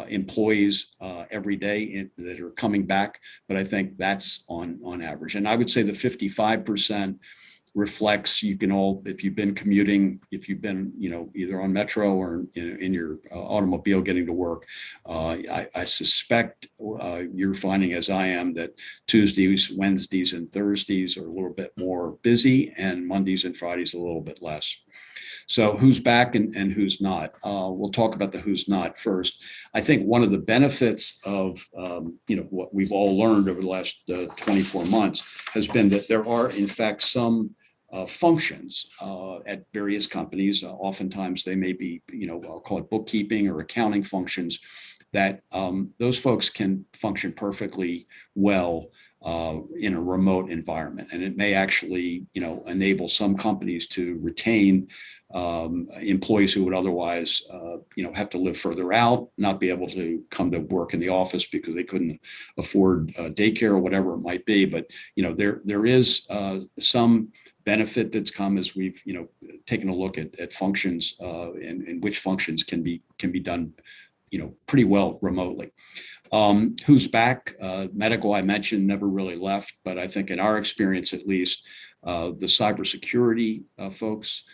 employees every day that are coming back, but I think that's on average. And I would say the 55% reflects, you can all, if you've been commuting, if you've been, either on Metro or in your automobile getting to work, I suspect you're finding, as I am, that Tuesdays, Wednesdays, and Thursdays are a little bit more busy, and Mondays and Fridays a little bit less. So who's back and who's not? We'll talk about the who's not first. I think one of the benefits of what we've all learned over the last 24 months has been that there are, in fact, some functions at various companies. Oftentimes they may be, I'll call it bookkeeping or accounting functions, that those folks can function perfectly well in a remote environment. And it may actually, enable some companies to retain employees who would otherwise, have to live further out, not be able to come to work in the office because they couldn't afford daycare or whatever it might be. But, there is some benefit that's come as we've, taken a look at functions and which functions can be done, pretty well remotely. Who's back? Medical, I mentioned, never really left, but I think in our experience, at least, the cybersecurity folks,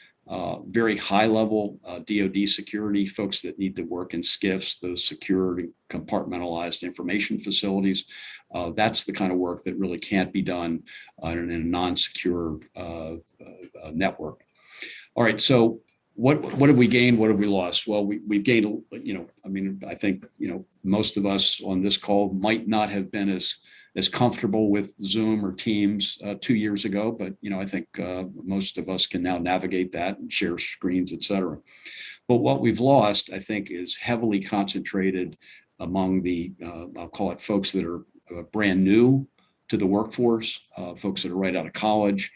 very high level DoD security folks that need to work in SCIFs, those secure compartmentalized information facilities. That's the kind of work that really can't be done in a non-secure network. All right, so what have we gained? What have we lost? Well, we've gained, I think, most of us on this call might not have been as comfortable with Zoom or Teams 2 years ago, but I think most of us can now navigate that and share screens, et cetera. But what we've lost, I think, is heavily concentrated among the, I'll call it, folks that are brand new to the workforce, folks that are right out of college,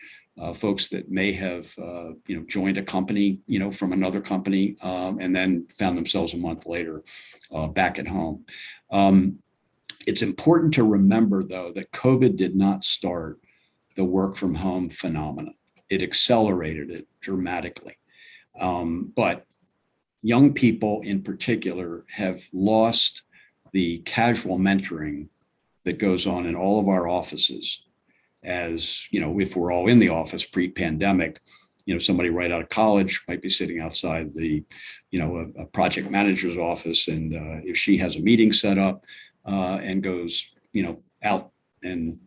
folks that may have joined a company from another company and then found themselves a month later back at home. It's important to remember, though, that COVID did not start the work from home phenomenon. It accelerated it dramatically. But young people in particular have lost the casual mentoring that goes on in all of our offices. As if we're all in the office pre-pandemic, somebody right out of college might be sitting outside the, a project manager's office, and if she has a meeting set up and goes, out and,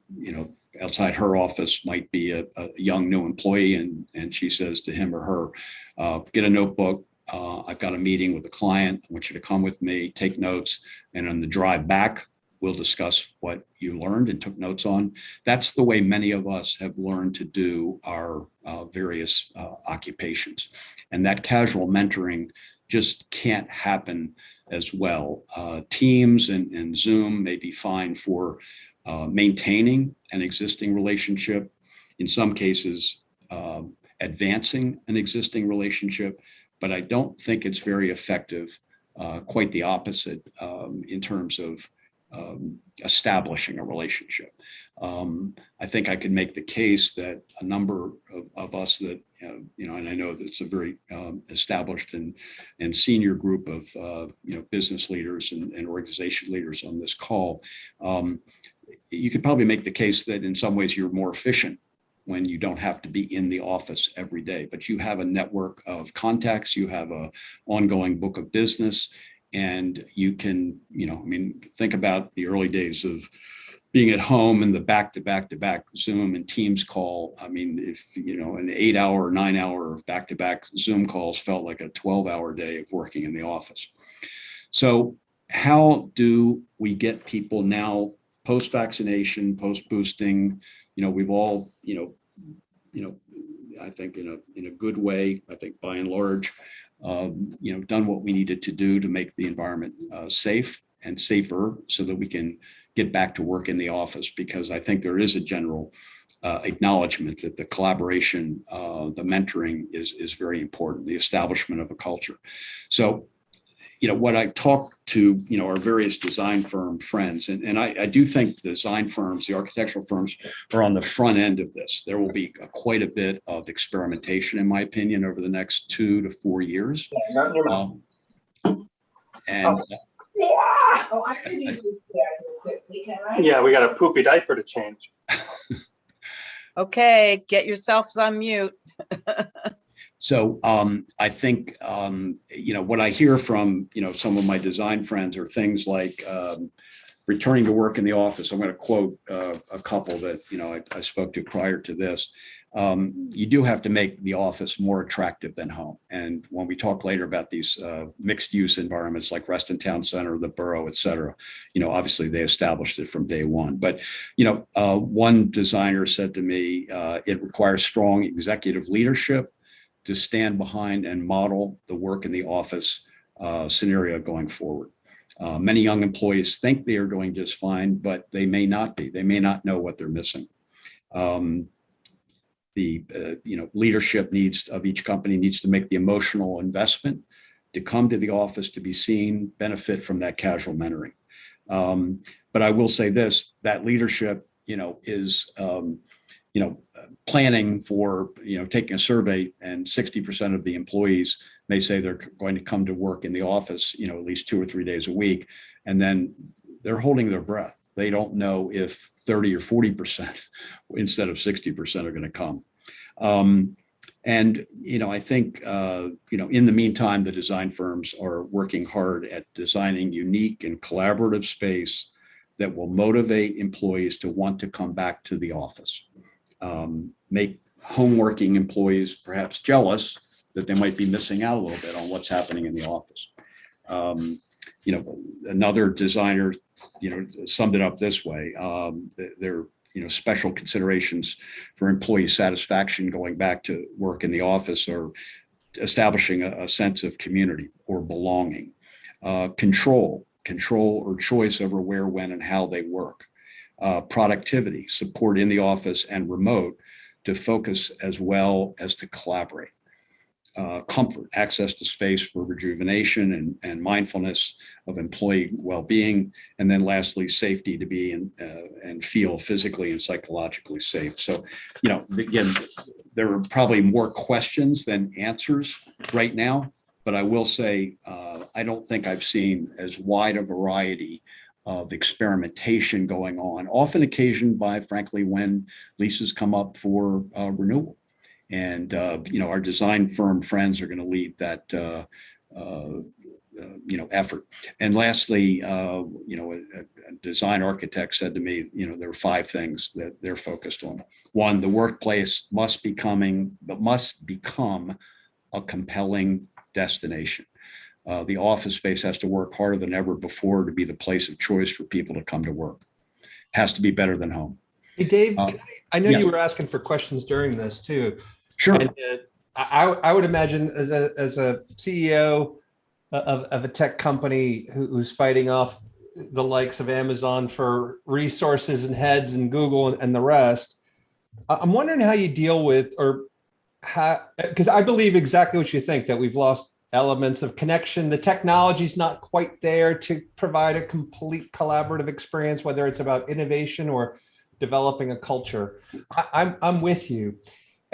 outside her office might be a young new employee, and she says to him or her, get a notebook. I've got a meeting with a client. I want you to come with me, take notes, and on the drive back, we'll discuss what you learned and took notes on. That's the way many of us have learned to do our various occupations. And that casual mentoring just can't happen as well. Teams and Zoom may be fine for maintaining an existing relationship, in some cases, advancing an existing relationship, but I don't think it's very effective, quite the opposite, in terms of establishing a relationship. I think I could make the case that a number of us that, and I know that it's a very established and senior group of, business leaders and organization leaders on this call, you could probably make the case that in some ways you're more efficient when you don't have to be in the office every day, but you have a network of contacts, you have an ongoing book of business, and you can, think about the early days of being at home and the back-to-back Zoom and Teams call. If, an 8-hour or 9-hour back-to-back Zoom calls felt like a 12-hour day of working in the office. So how do we get people now post-vaccination, post-boosting? We've all, I think in a good way, I think by and large, done what we needed to do to make the environment safe and safer so that we can get back to work in the office, because I think there is a general acknowledgement that the collaboration, the mentoring is very important, the establishment of a culture. So, what I talk to, our various design firm friends, and I do think the design firms, the architectural firms are on the front end of this. There will be quite a bit of experimentation, in my opinion, over the next 2 to 4 years. Yeah, we got a poopy diaper to change. Okay, get yourselves on mute. So I think, what I hear from, some of my design friends are things like returning to work in the office. I'm going to quote a couple that, I spoke to prior to this. You do have to make the office more attractive than home. And when we talk later about these mixed use environments like Reston Town Center, the borough, et cetera, obviously they established it from day one. But, one designer said to me, it requires strong executive leadership to stand behind and model the work in the office scenario going forward. Many young employees think they are doing just fine, but they may not be. They may not know what they're missing. The leadership of each company needs to make the emotional investment to come to the office, to be seen, benefit from that casual mentoring. But I will say this, that leadership, is, planning for, taking a survey, and 60% of the employees may say they're going to come to work in the office, at least 2 or 3 days a week. And then they're holding their breath. They don't know if 30 or 40% instead of 60% are going to come. I think, in the meantime, the design firms are working hard at designing unique and collaborative space that will motivate employees to want to come back to the office. Make home working employees perhaps jealous that they might be missing out a little bit on what's happening in the office. Another designer, summed it up this way. There are, special considerations for employee satisfaction going back to work in the office, or establishing a sense of community or belonging. Control or choice over where, when, and how they work. Productivity, support in the office and remote to focus as well as to collaborate. Comfort, access to space for rejuvenation and mindfulness of employee well-being. And then lastly, safety, to be and feel physically and psychologically safe. So, again, there are probably more questions than answers right now, but I will say, I don't think I've seen as wide a variety of experimentation going on, often occasioned by, frankly, when leases come up for renewal. And, our design firm friends are going to lead that, effort. And lastly, a design architect said to me, there are 5 things that they're focused on. 1, the workplace must become a compelling destination. The office space has to work harder than ever before to be the place of choice for people to come to work. Has to be better than home. Hey, Dave, I know yes. you were asking for questions during this too. Sure. And I would imagine as a CEO of a tech company who's fighting off the likes of Amazon for resources and heads and Google and the rest, I'm wondering how you deal with, because I believe exactly what you think, that we've lost elements of connection. The technology's not quite there to provide a complete collaborative experience, whether it's about innovation or developing a culture. I'm with you.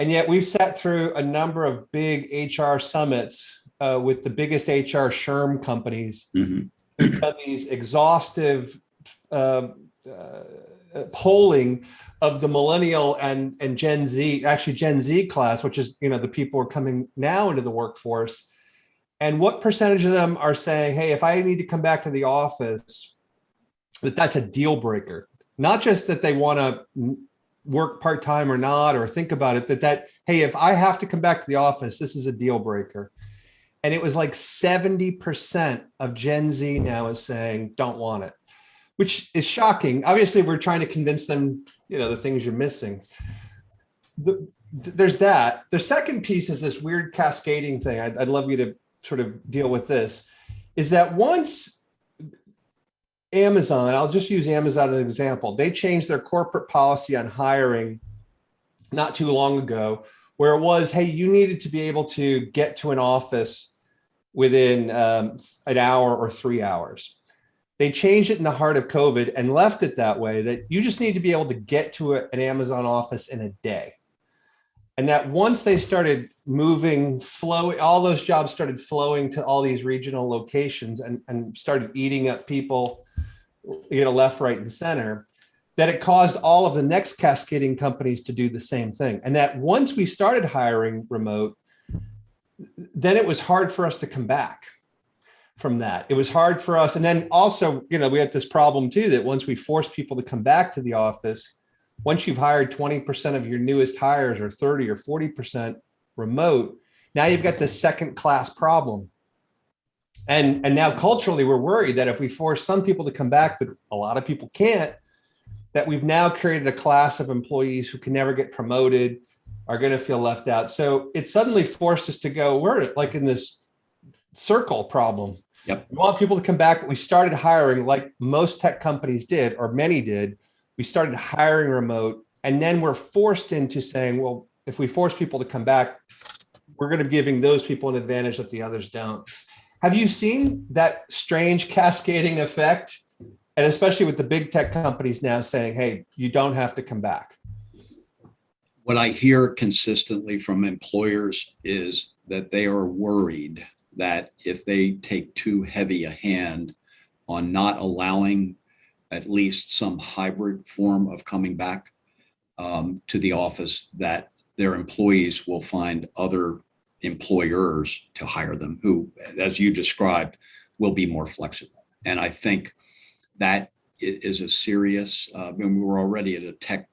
And yet we've sat through a number of big HR summits with the biggest HR SHRM companies, who've done these exhaustive polling of the millennial and Gen Z, actually Gen Z class, which is, the people who are coming now into the workforce. And what percentage of them are saying, hey, if I need to come back to the office, that's a deal breaker. Not just that they want to work part-time or not, or think about it, that, hey, if I have to come back to the office, this is a deal breaker. And it was like 70% of Gen Z now is saying, don't want it, which is shocking. Obviously, we're trying to convince them, the things you're missing. There's that. The second piece is this weird cascading thing. I'd love you to sort of deal with this, is that once Amazon, I'll just use Amazon as an example, they changed their corporate policy on hiring not too long ago, where it was, hey, you needed to be able to get to an office within an hour or 3 hours. They changed it in the heart of COVID and left it that way, that you just need to be able to get to an Amazon office in a day. And that once they started all those jobs started flowing to all these regional locations and started eating up people, left, right, and center, that it caused all of the next cascading companies to do the same thing. And that once we started hiring remote, then it was hard for us to come back from that. It was hard for us. And then also, we had this problem too, that once we forced people to come back to the office, once you've hired 20% of your newest hires or 30 or 40% remote, now you've got this second class problem. And now culturally, we're worried that if we force some people to come back, but a lot of people can't, that we've now created a class of employees who can never get promoted, are going to feel left out. So it suddenly forced us to go, we're like in this circle problem. Yep. We want people to come back, but we started hiring like most tech companies did, or many did. We started hiring remote, and then we're forced into saying, well, if we force people to come back, we're going to be giving those people an advantage that the others don't. Have you seen that strange cascading effect? And especially with the big tech companies now saying, hey, you don't have to come back. What I hear consistently from employers is that they are worried that if they take too heavy a hand on not allowing at least some hybrid form of coming back to the office, that their employees will find other employers to hire them who, as you described, will be more flexible. And I think that is a serious, we're already at a tech,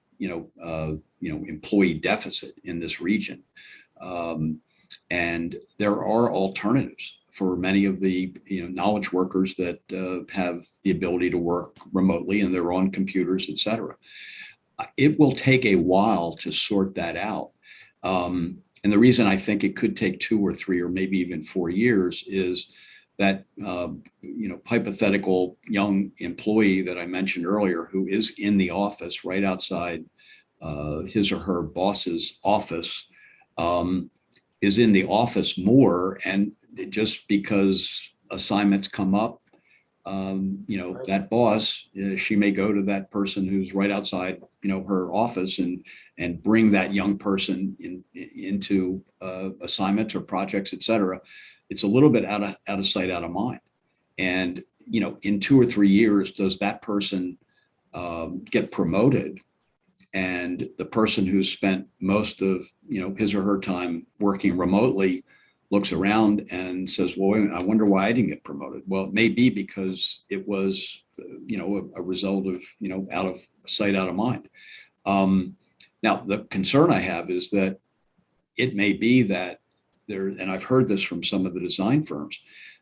employee deficit in this region. And there are alternatives for many of the knowledge workers that have the ability to work remotely and they're on computers, et cetera. It will take a while to sort that out. And the reason I think it could take 2 or 3 or maybe even 4 years is that hypothetical young employee that I mentioned earlier, who is in the office right outside his or her boss's office, is in the office more, and just because assignments come up, that boss, she may go to that person who's right outside, her office and bring that young person into assignments or projects, et cetera. It's a little bit out of sight, out of mind. And, in 2 or 3 years, does that person get promoted? And the person who spent most of, his or her time working remotely looks around and says, well, wait a minute, I wonder why I didn't get promoted. Well, it may be because it was, a result of, out of sight, out of mind. Now, the concern I have is that it may be that and I've heard this from some of the design firms,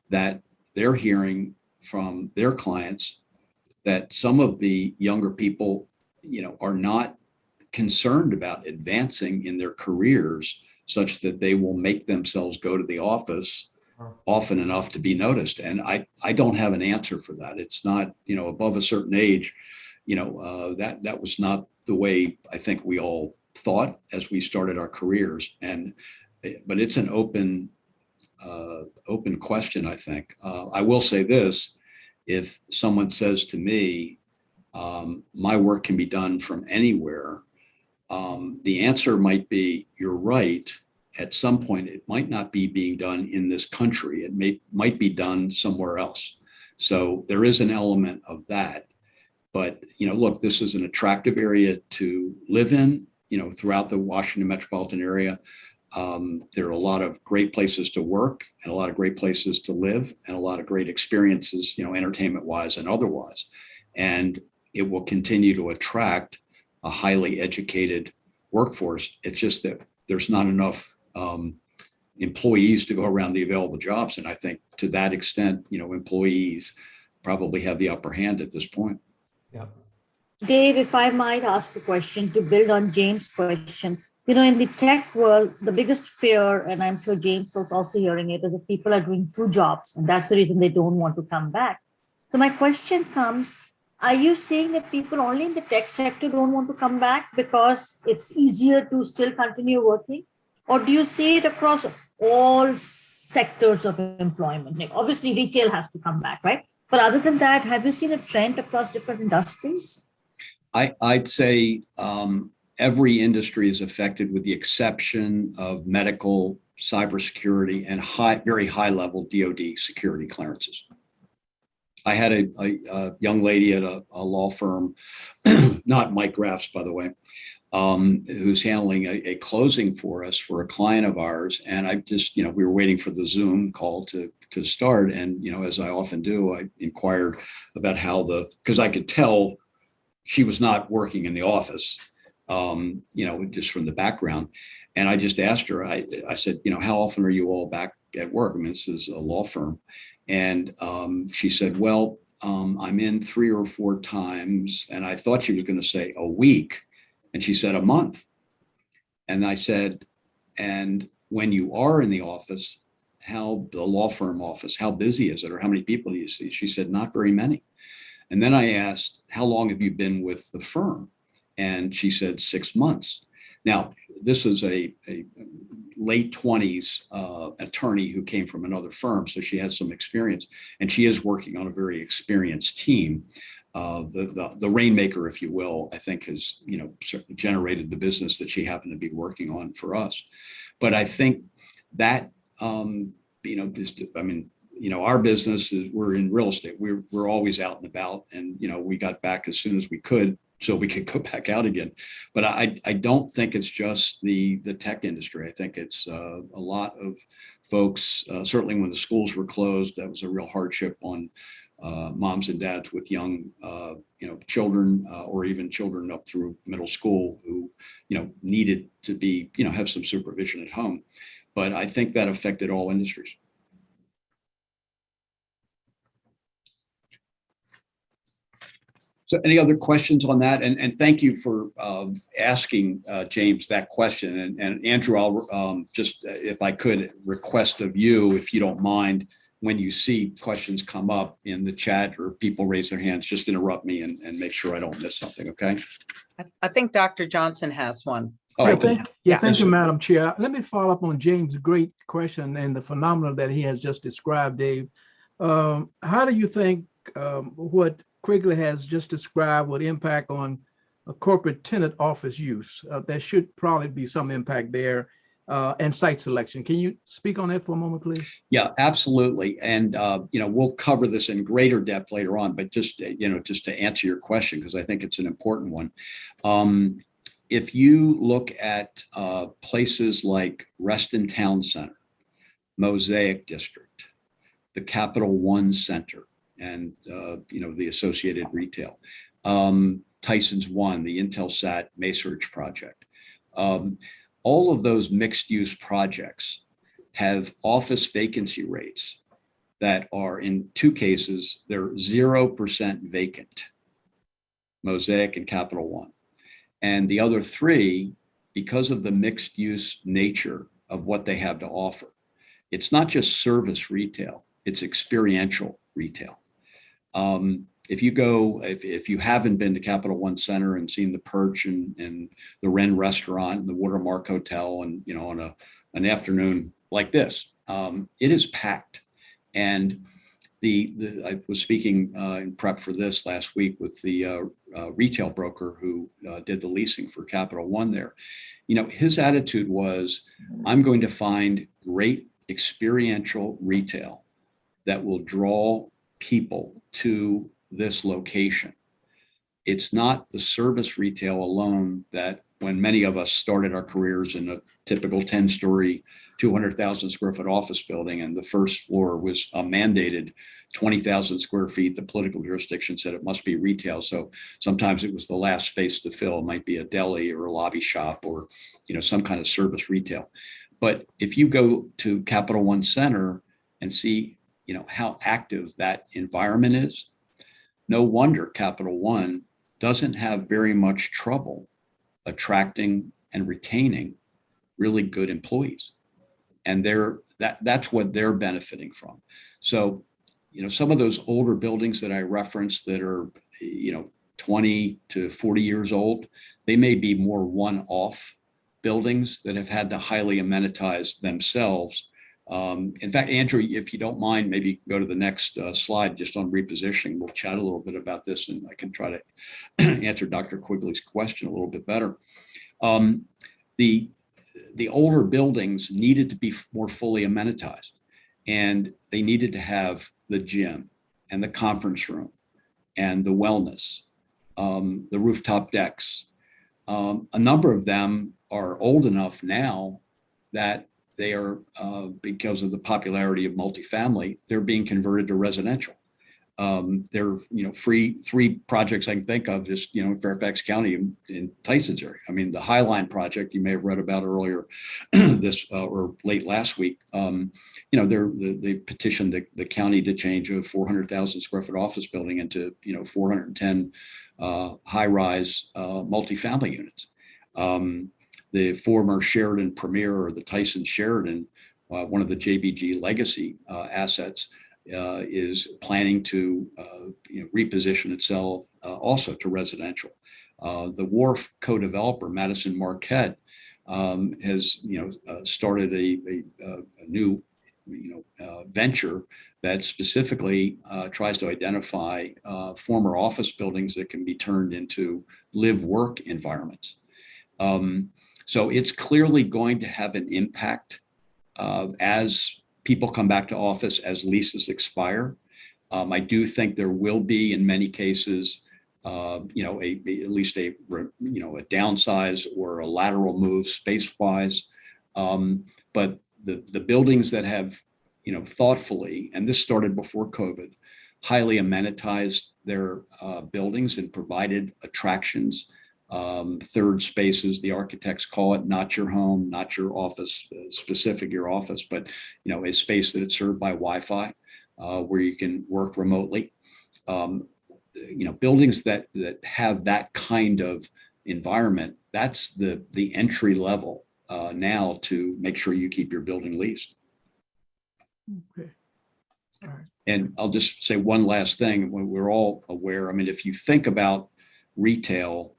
that they're hearing from their clients that some of the younger people, are not concerned about advancing in their careers such that they will make themselves go to the office often enough to be noticed. And I don't have an answer for that. It's not, above a certain age, that was not the way I think we all thought as we started our careers. But it's an open question, I think. I will say this: if someone says to me, my work can be done from anywhere, the answer might be, you're right. At some point, it might not be being done in this country. It might be done somewhere else. So there is an element of that. But, look, this is an attractive area to live in, throughout the Washington metropolitan area. There are a lot of great places to work and a lot of great places to live and a lot of great experiences, entertainment wise and otherwise. And it will continue to attract a highly educated workforce. It's just that there's not enough employees to go around the available jobs. And I think to that extent, employees probably have the upper hand at this point. Yeah. Dave, if I might ask a question to build on James' question. In the tech world, the biggest fear, and I'm sure James was also hearing it, is that people are doing 2 jobs, and that's the reason they don't want to come back. So my question comes, are you saying that people only in the tech sector don't want to come back because it's easier to still continue working? Or do you see it across all sectors of employment? Like obviously, retail has to come back, right? But other than that, have you seen a trend across different industries? I'd say every industry is affected with the exception of medical, cybersecurity, and very high level DoD security clearances. I had a young lady at a law firm, not Mike Graff's, by the way, who's handling a closing for us for a client of ours. And I just, we were waiting for the Zoom call to start. And, as I often do, I inquired about because I could tell she was not working in the office, just from the background. And I just asked her, I said, how often are you all back at work? I mean, this is a law firm. And she said, well, I'm in 3 or 4 times. And I thought she was going to say a week. And she said a month. And I said, and when you are in the office, the law firm office, how busy is it? Or how many people do you see? She said, not very many. And then I asked, how long have you been with the firm? And she said, 6 months. Now, this is a late 20s attorney who came from another firm. So she has some experience, and she is working on a very experienced team. The rainmaker, if you will, I think has, generated the business that she happened to be working on for us. But I think that, our business is, we're in real estate. We're always out and about, and, we got back as soon as we could so we could go back out again. But I don't think it's just the tech industry. I think it's a lot of folks, certainly when the schools were closed, that was a real hardship on moms and dads with young, children, or even children up through middle school who, needed to be, have some supervision at home. But I think that affected all industries. So any other questions on that? And thank you for asking James that question. And Andrew, I'll just, if I could request of you, if you don't mind, when you see questions come up in the chat or people raise their hands, just interrupt me and make sure I don't miss something, okay? I think Dr. Johnson has one. Oh, Thank Yes, you, sir. Madam Chair. Let me follow up on James' great question and the phenomenon that he has just described, Dave. How do you think what Quigley has just described would impact on a corporate tenant office use? There should probably be some impact there, and site selection. Can you speak on that for a moment, please? Yeah, absolutely. And, we'll cover this in greater depth later on, but just to answer your question, because I think it's an important one. If you look at places like Reston Town Center, Mosaic District, the Capital One Center, and, the associated retail, Tyson's One, the Intelsat Macerich project, all of those mixed use projects have office vacancy rates that are, in 2 cases, they're 0% vacant, Mosaic and Capital One. And the other 3, because of the mixed use nature of what they have to offer, it's not just service retail, it's experiential retail. If you haven't been to Capital One Center and seen the Perch and the Wren Restaurant and the Watermark Hotel, and on an afternoon like this, it is packed. And I was speaking in prep for this last week with the retail broker who did the leasing for Capital One there. His attitude was, I'm going to find great experiential retail that will draw people to this location. It's not the service retail alone that, when many of us started our careers in a typical 10-story, 200,000 square foot office building, and the first floor was mandated 20,000 square feet, the political jurisdiction said it must be retail. So sometimes it was the last space to fill. It might be a deli or a lobby shop or, some kind of service retail. But if you go to Capital One Center and see, how active that environment is, no wonder Capital One doesn't have very much trouble attracting and retaining really good employees. And that's what they're benefiting from. So, some of those older buildings that I referenced that are, 20 to 40 years old, they may be more one-off buildings that have had to highly amenitize themselves. In fact, Andrew, if you don't mind, maybe go to the next slide just on repositioning. We'll chat a little bit about this, and I can try to answer Dr. Quigley's question a little bit better. The older buildings needed to be more fully amenitized, and they needed to have the gym and the conference room and the wellness, the rooftop decks. A number of them are old enough now that they are, because of the popularity of multifamily, they're being converted to residential. There are, three projects I can think of just, in Fairfax County in Tyson's area. I mean, the Highline project you may have read about earlier this or late last week. They petitioned the county to change a 400,000 square foot office building into, 410 high-rise multifamily units. The former Sheridan Premier or the Tyson Sheridan, one of the JBG legacy assets, is planning to reposition itself also to residential. The Wharf co-developer Madison Marquette has started a new venture that specifically tries to identify former office buildings that can be turned into live-work environments. So it's clearly going to have an impact as people come back to office, as leases expire. I do think there will be, in many cases, at least a downsize or a lateral move space-wise. But the buildings that have, thoughtfully, and this started before COVID, highly amenitized their buildings and provided attractions, third spaces, the architects call it, not your home, not your office, specific your office, but a space that is served by Wi-Fi, where you can work remotely. Buildings that have that kind of environment, that's the entry level now to make sure you keep your building leased. Okay. All right. And I'll just say one last thing. We're all aware, if you think about retail,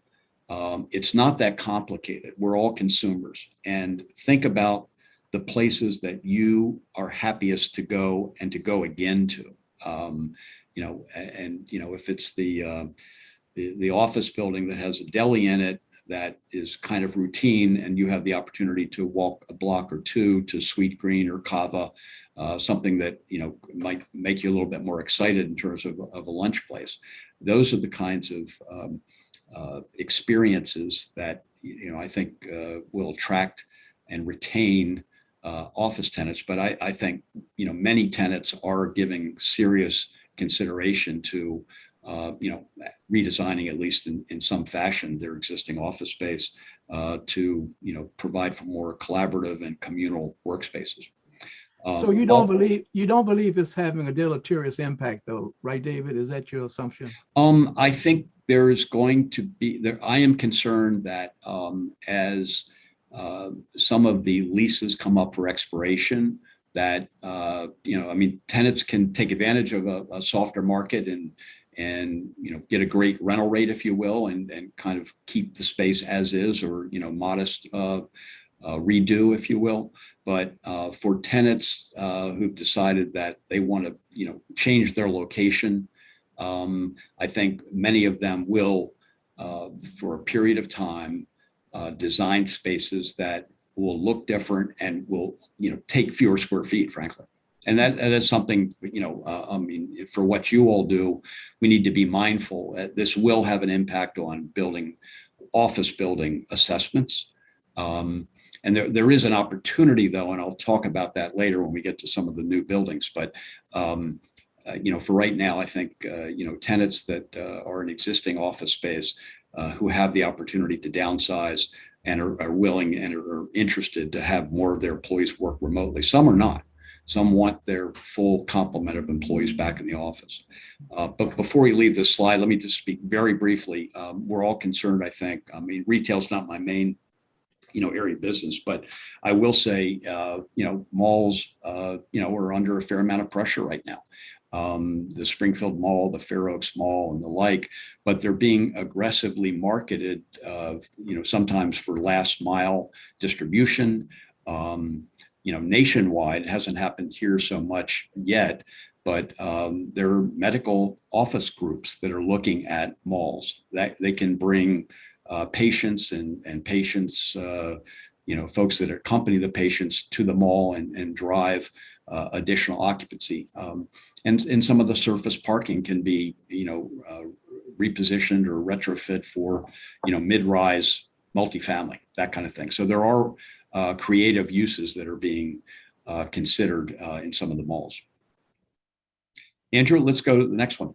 it's not that complicated. We're all consumers, and think about the places that you are happiest to go and to go again to. If it's the office building that has a deli in it that is kind of routine, and you have the opportunity to walk a block or two to Sweet Green or Kava, something that might make you a little bit more excited in terms of a lunch place. Those are the kinds of experiences that I think will attract and retain office tenants. But I think many tenants are giving serious consideration to redesigning, at least in some fashion, their existing office space to provide for more collaborative and communal workspaces. So you don't believe it's having a deleterious impact, though, right, David? Is that your assumption? I think there's going to be there. I am concerned that as some of the leases come up for expiration, that tenants can take advantage of a softer market and get a great rental rate, if you will, and kind of keep the space as is, or modest redo, if you will. But for tenants who've decided that they want to change their location, I think many of them will, for a period of time, design spaces that will look different and will take fewer square feet, frankly. And that is something, for what you all do, we need to be mindful. This will have an impact on office building assessments. And there is an opportunity, though, and I'll talk about that later when we get to some of the new buildings. But for right now, I think tenants that are in existing office space who have the opportunity to downsize and are willing and are interested to have more of their employees work remotely. Some are not. Some want their full complement of employees back in the office. But before we leave this slide, let me just speak very briefly. We're all concerned, I think. Retail's not my main area of business, but I will say, malls, are under a fair amount of pressure right now. The Springfield Mall, the Fair Oaks Mall, and the like, but they're being aggressively marketed, sometimes for last mile distribution. Nationwide, it hasn't happened here so much yet, but there are medical office groups that are looking at malls that they can bring patients and patients, folks that accompany the patients to the mall and drive additional occupancy. And some of the surface parking can be, repositioned or retrofit for, mid-rise multifamily, that kind of thing. So there are creative uses that are being considered in some of the malls. Andrew, let's go to the next one.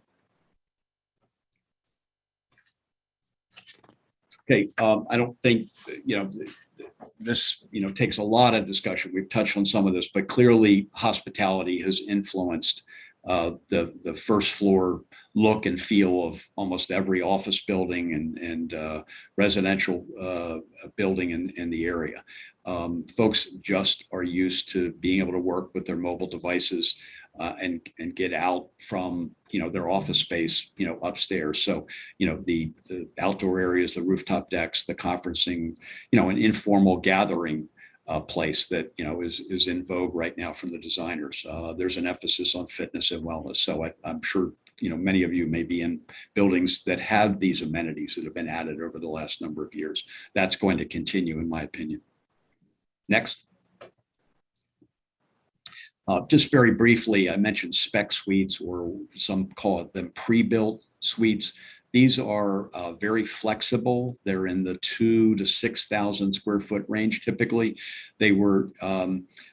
Okay, I don't think, this, takes a lot of discussion. We've touched on some of this, but clearly hospitality has influenced the first floor look and feel of almost every office building and residential building in the area. Folks just are used to being able to work with their mobile devices and get out from their office space upstairs. So the outdoor areas, the rooftop decks, the conferencing, an informal gathering place that is in vogue right now from the designers. There's an emphasis on fitness and wellness. So I'm sure many of you may be in buildings that have these amenities that have been added over the last number of years. That's going to continue, in my opinion. Next. Just very briefly, I mentioned spec suites, or some call it them pre-built suites. These are very flexible. They're in the 2,000 to 6,000 square foot range typically. They were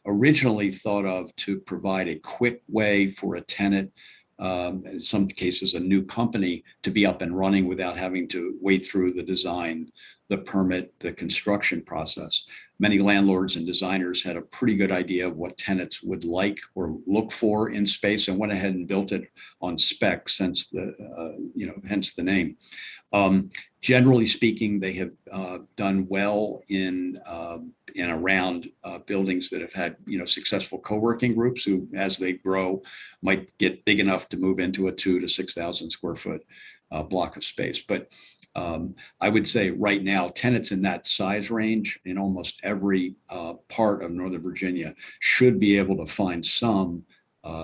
originally thought of to provide a quick way for a tenant, in some cases a new company, to be up and running without having to wait through the design, the permit, the construction process. Many landlords and designers had a pretty good idea of what tenants would like or look for in space and went ahead and built it on spec, hence the name. Generally speaking, they have done well in around buildings that have had successful co-working groups who, as they grow, might get big enough to move into a 2,000 to 6,000 square foot block of space. But I would say right now, tenants in that size range in almost every part of Northern Virginia should be able to find some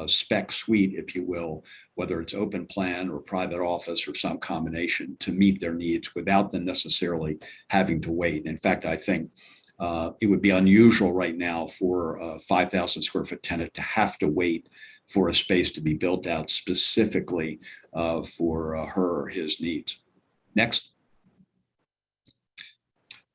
spec suite, if you will, whether it's open plan or private office or some combination, to meet their needs without them necessarily having to wait. In fact, I think it would be unusual right now for a 5,000 square foot tenant to have to wait for a space to be built out specifically for her or his needs. Next.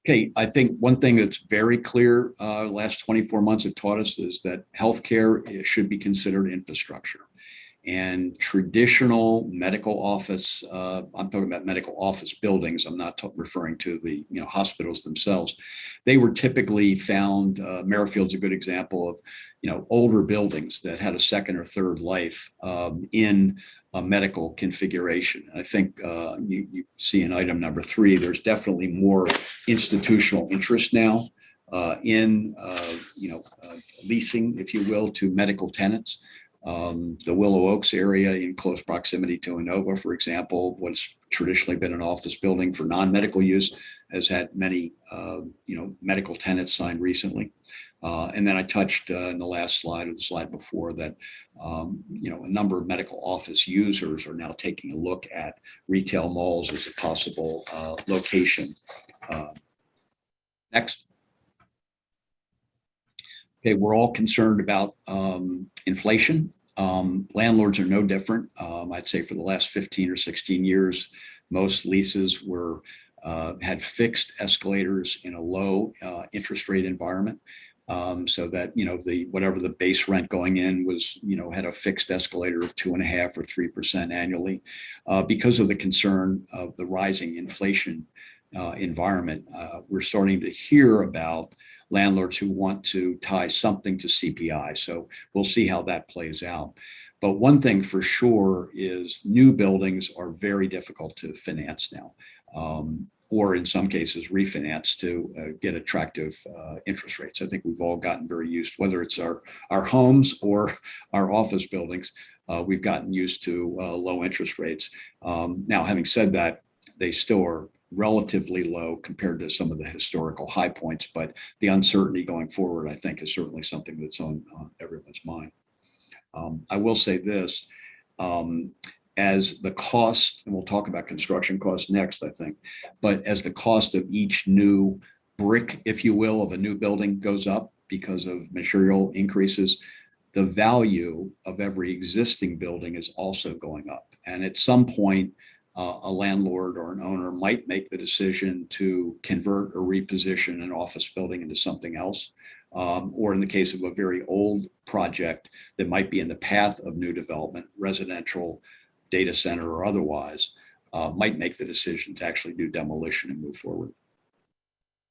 Okay, I think one thing that's very clear last 24 months have taught us is that healthcare should be considered infrastructure. And traditional medical office, I'm talking about medical office buildings, I'm not referring to the hospitals themselves. They were typically found, Merrifield's a good example of older buildings that had a second or third life in a medical configuration. I think you see in item number 3, there's definitely more institutional interest now in leasing, if you will, to medical tenants. The Willow Oaks area in close proximity to Inova, for example, what's traditionally been an office building for non-medical use, has had many medical tenants signed recently. And then I touched in the last slide or the slide before that a number of medical office users are now taking a look at retail malls as a possible location. Next. Okay, we're all concerned about inflation. Landlords are no different. I'd say for the last 15 or 16 years, most leases had fixed escalators in a low interest rate environment. So that, whatever the base rent going in was, had a fixed escalator of 2.5% or 3% annually. Because of the concern of the rising inflation environment, we're starting to hear about landlords who want to tie something to CPI. So we'll see how that plays out. But one thing for sure is new buildings are very difficult to finance now, or in some cases refinance to get attractive interest rates. I think we've all gotten very used, whether it's our homes or our office buildings, we've gotten used to low interest rates. Now, having said that, they still are relatively low compared to some of the historical high points, but the uncertainty going forward, I think, is certainly something that's on everyone's mind. I will say this, as the cost, and we'll talk about construction costs next, I think, but as the cost of each new brick, if you will, of a new building goes up because of material increases, the value of every existing building is also going up. And at some point, a landlord or an owner might make the decision to convert or reposition an office building into something else. Or in the case of a very old project that might be in the path of new development, residential, data center, or otherwise, might make the decision to actually do demolition and move forward.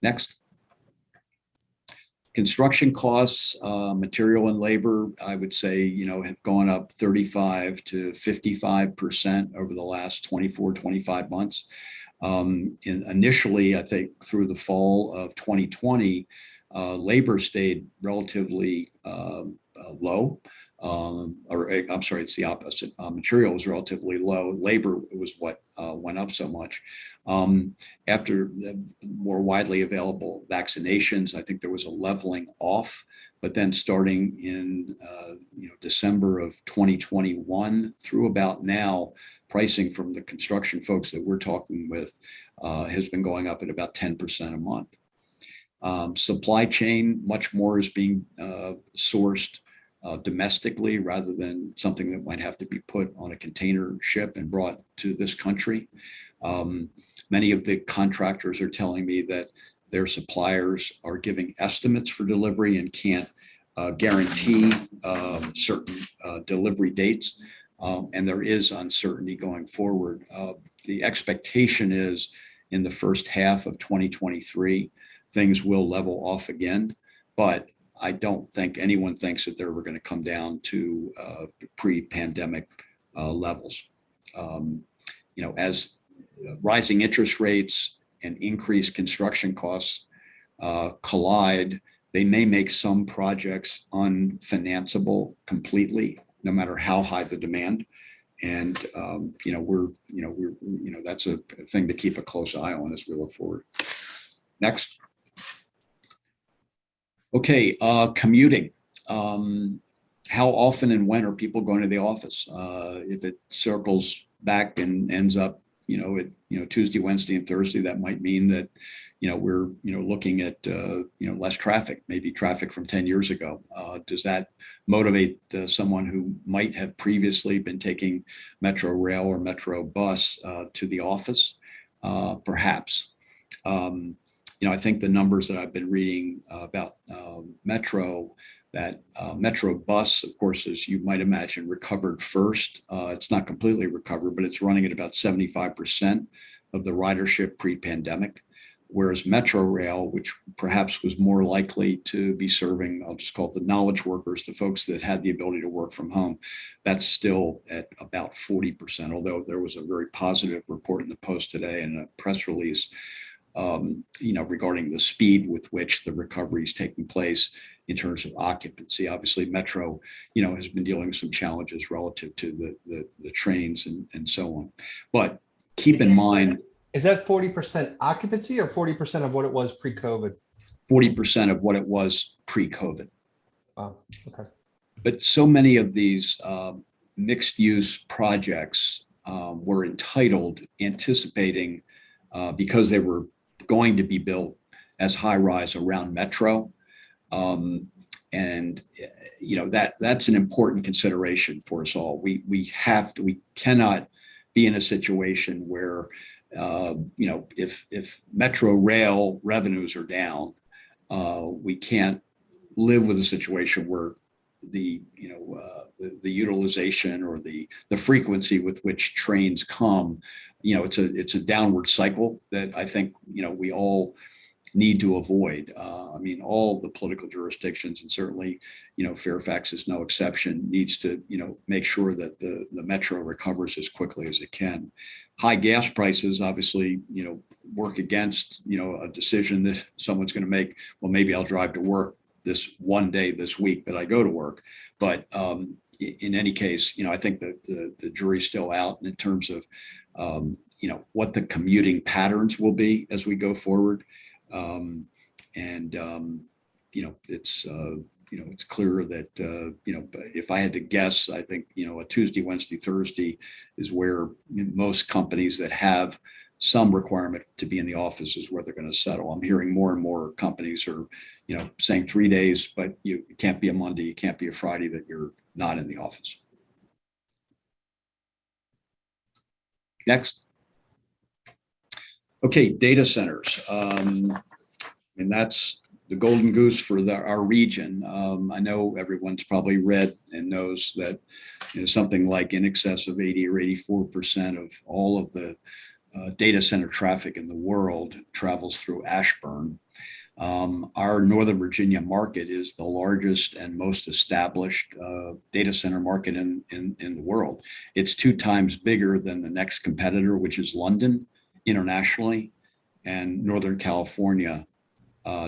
Next. Construction costs, material and labor, I would say, have gone up 35 to 55% over the last 24, 25 months. Initially, I think through the fall of 2020, labor stayed relatively low. I'm sorry, it's the opposite. Material was relatively low. Labor was what went up so much. After the more widely available vaccinations, I think there was a leveling off. But then starting in December of 2021 through about now, pricing from the construction folks that we're talking with has been going up at about 10% a month. Supply chain, much more is being sourced domestically rather than something that might have to be put on a container ship and brought to this country. Many of the contractors are telling me that their suppliers are giving estimates for delivery and can't guarantee certain delivery dates. And there is uncertainty going forward. The expectation is in the first half of 2023, things will level off again, but I don't think anyone thinks that they're ever going to come down to pre-pandemic levels. As rising interest rates and increased construction costs collide, they may make some projects unfinanceable completely, no matter how high the demand. And that's a thing to keep a close eye on as we look forward. Next. Okay, commuting. How often and when are people going to the office? If it circles back and ends up, Tuesday, Wednesday, and Thursday, that might mean that, we're, looking at, less traffic, maybe traffic from 10 years ago. Does that motivate someone who might have previously been taking Metro Rail or Metro Bus to the office? Perhaps. I think the numbers that I've been reading about Metro, that Metro Bus, of course, as you might imagine, recovered first. It's not completely recovered, but it's running at about 75% of the ridership pre-pandemic. Whereas Metro Rail, which perhaps was more likely to be serving, I'll just call it the knowledge workers, the folks that had the ability to work from home, that's still at about 40%, although there was a very positive report in the Post today and a press release regarding the speed with which the recovery is taking place in terms of occupancy. Obviously, Metro, has been dealing with some challenges relative to the trains and so on. But keep in mind, is that 40% occupancy or 40% of what it was pre-COVID? 40% of what it was pre-COVID. Oh, okay. But so many of these mixed-use projects were entitled, anticipating because they were going to be built as high-rise around Metro. That's an important consideration for us all. We cannot be in a situation where, if Metro Rail revenues are down, we can't live with a situation where the utilization or the frequency with which trains come, it's a downward cycle that I think, we all need to avoid. All the political jurisdictions, and certainly, Fairfax is no exception, needs to, make sure that the Metro recovers as quickly as it can. High gas prices, obviously, work against, a decision that someone's going to make. Well, maybe I'll drive to work this one day this week that I go to work. But in any case, I think that the jury's still out in terms of, what the commuting patterns will be as we go forward. It's clear that, if I had to guess, I think, a Tuesday, Wednesday, Thursday is where most companies that have some requirement to be in the office is where they're going to settle. I'm hearing more and more companies are, saying 3 days, but you can't be a Monday, you can't be a Friday that you're not in the office. Next. Okay, data centers. And that's the golden goose for our region. I know everyone's probably read and knows that something like in excess of 80 or 84% of all of the data center traffic in the world travels through Ashburn. Our Northern Virginia market is the largest and most established data center market in the world. It's 2 times bigger than the next competitor, which is London internationally and Northern California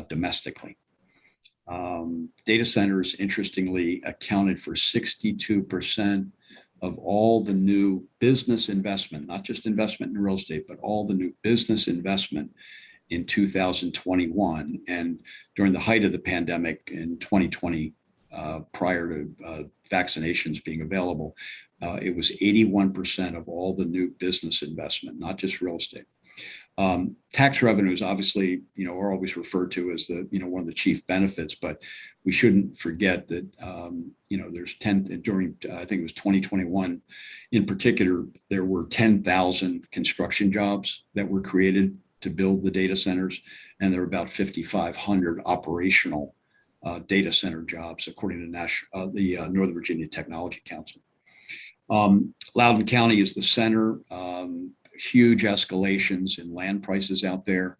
domestically. Data centers, interestingly, accounted for 62% of all the new business investment, not just investment in real estate, but all the new business investment in 2021. And during the height of the pandemic in 2020, prior to vaccinations being available, it was 81% of all the new business investment, not just real estate. Tax revenues, obviously, are always referred to as the, one of the chief benefits, but we shouldn't forget that, there's during, I think it was 2021 in particular, there were 10,000 construction jobs that were created to build the data centers, and there were about 5,500 operational data center jobs, according to the Northern Virginia Technology Council. Loudoun County is the center. Huge escalations in land prices out there.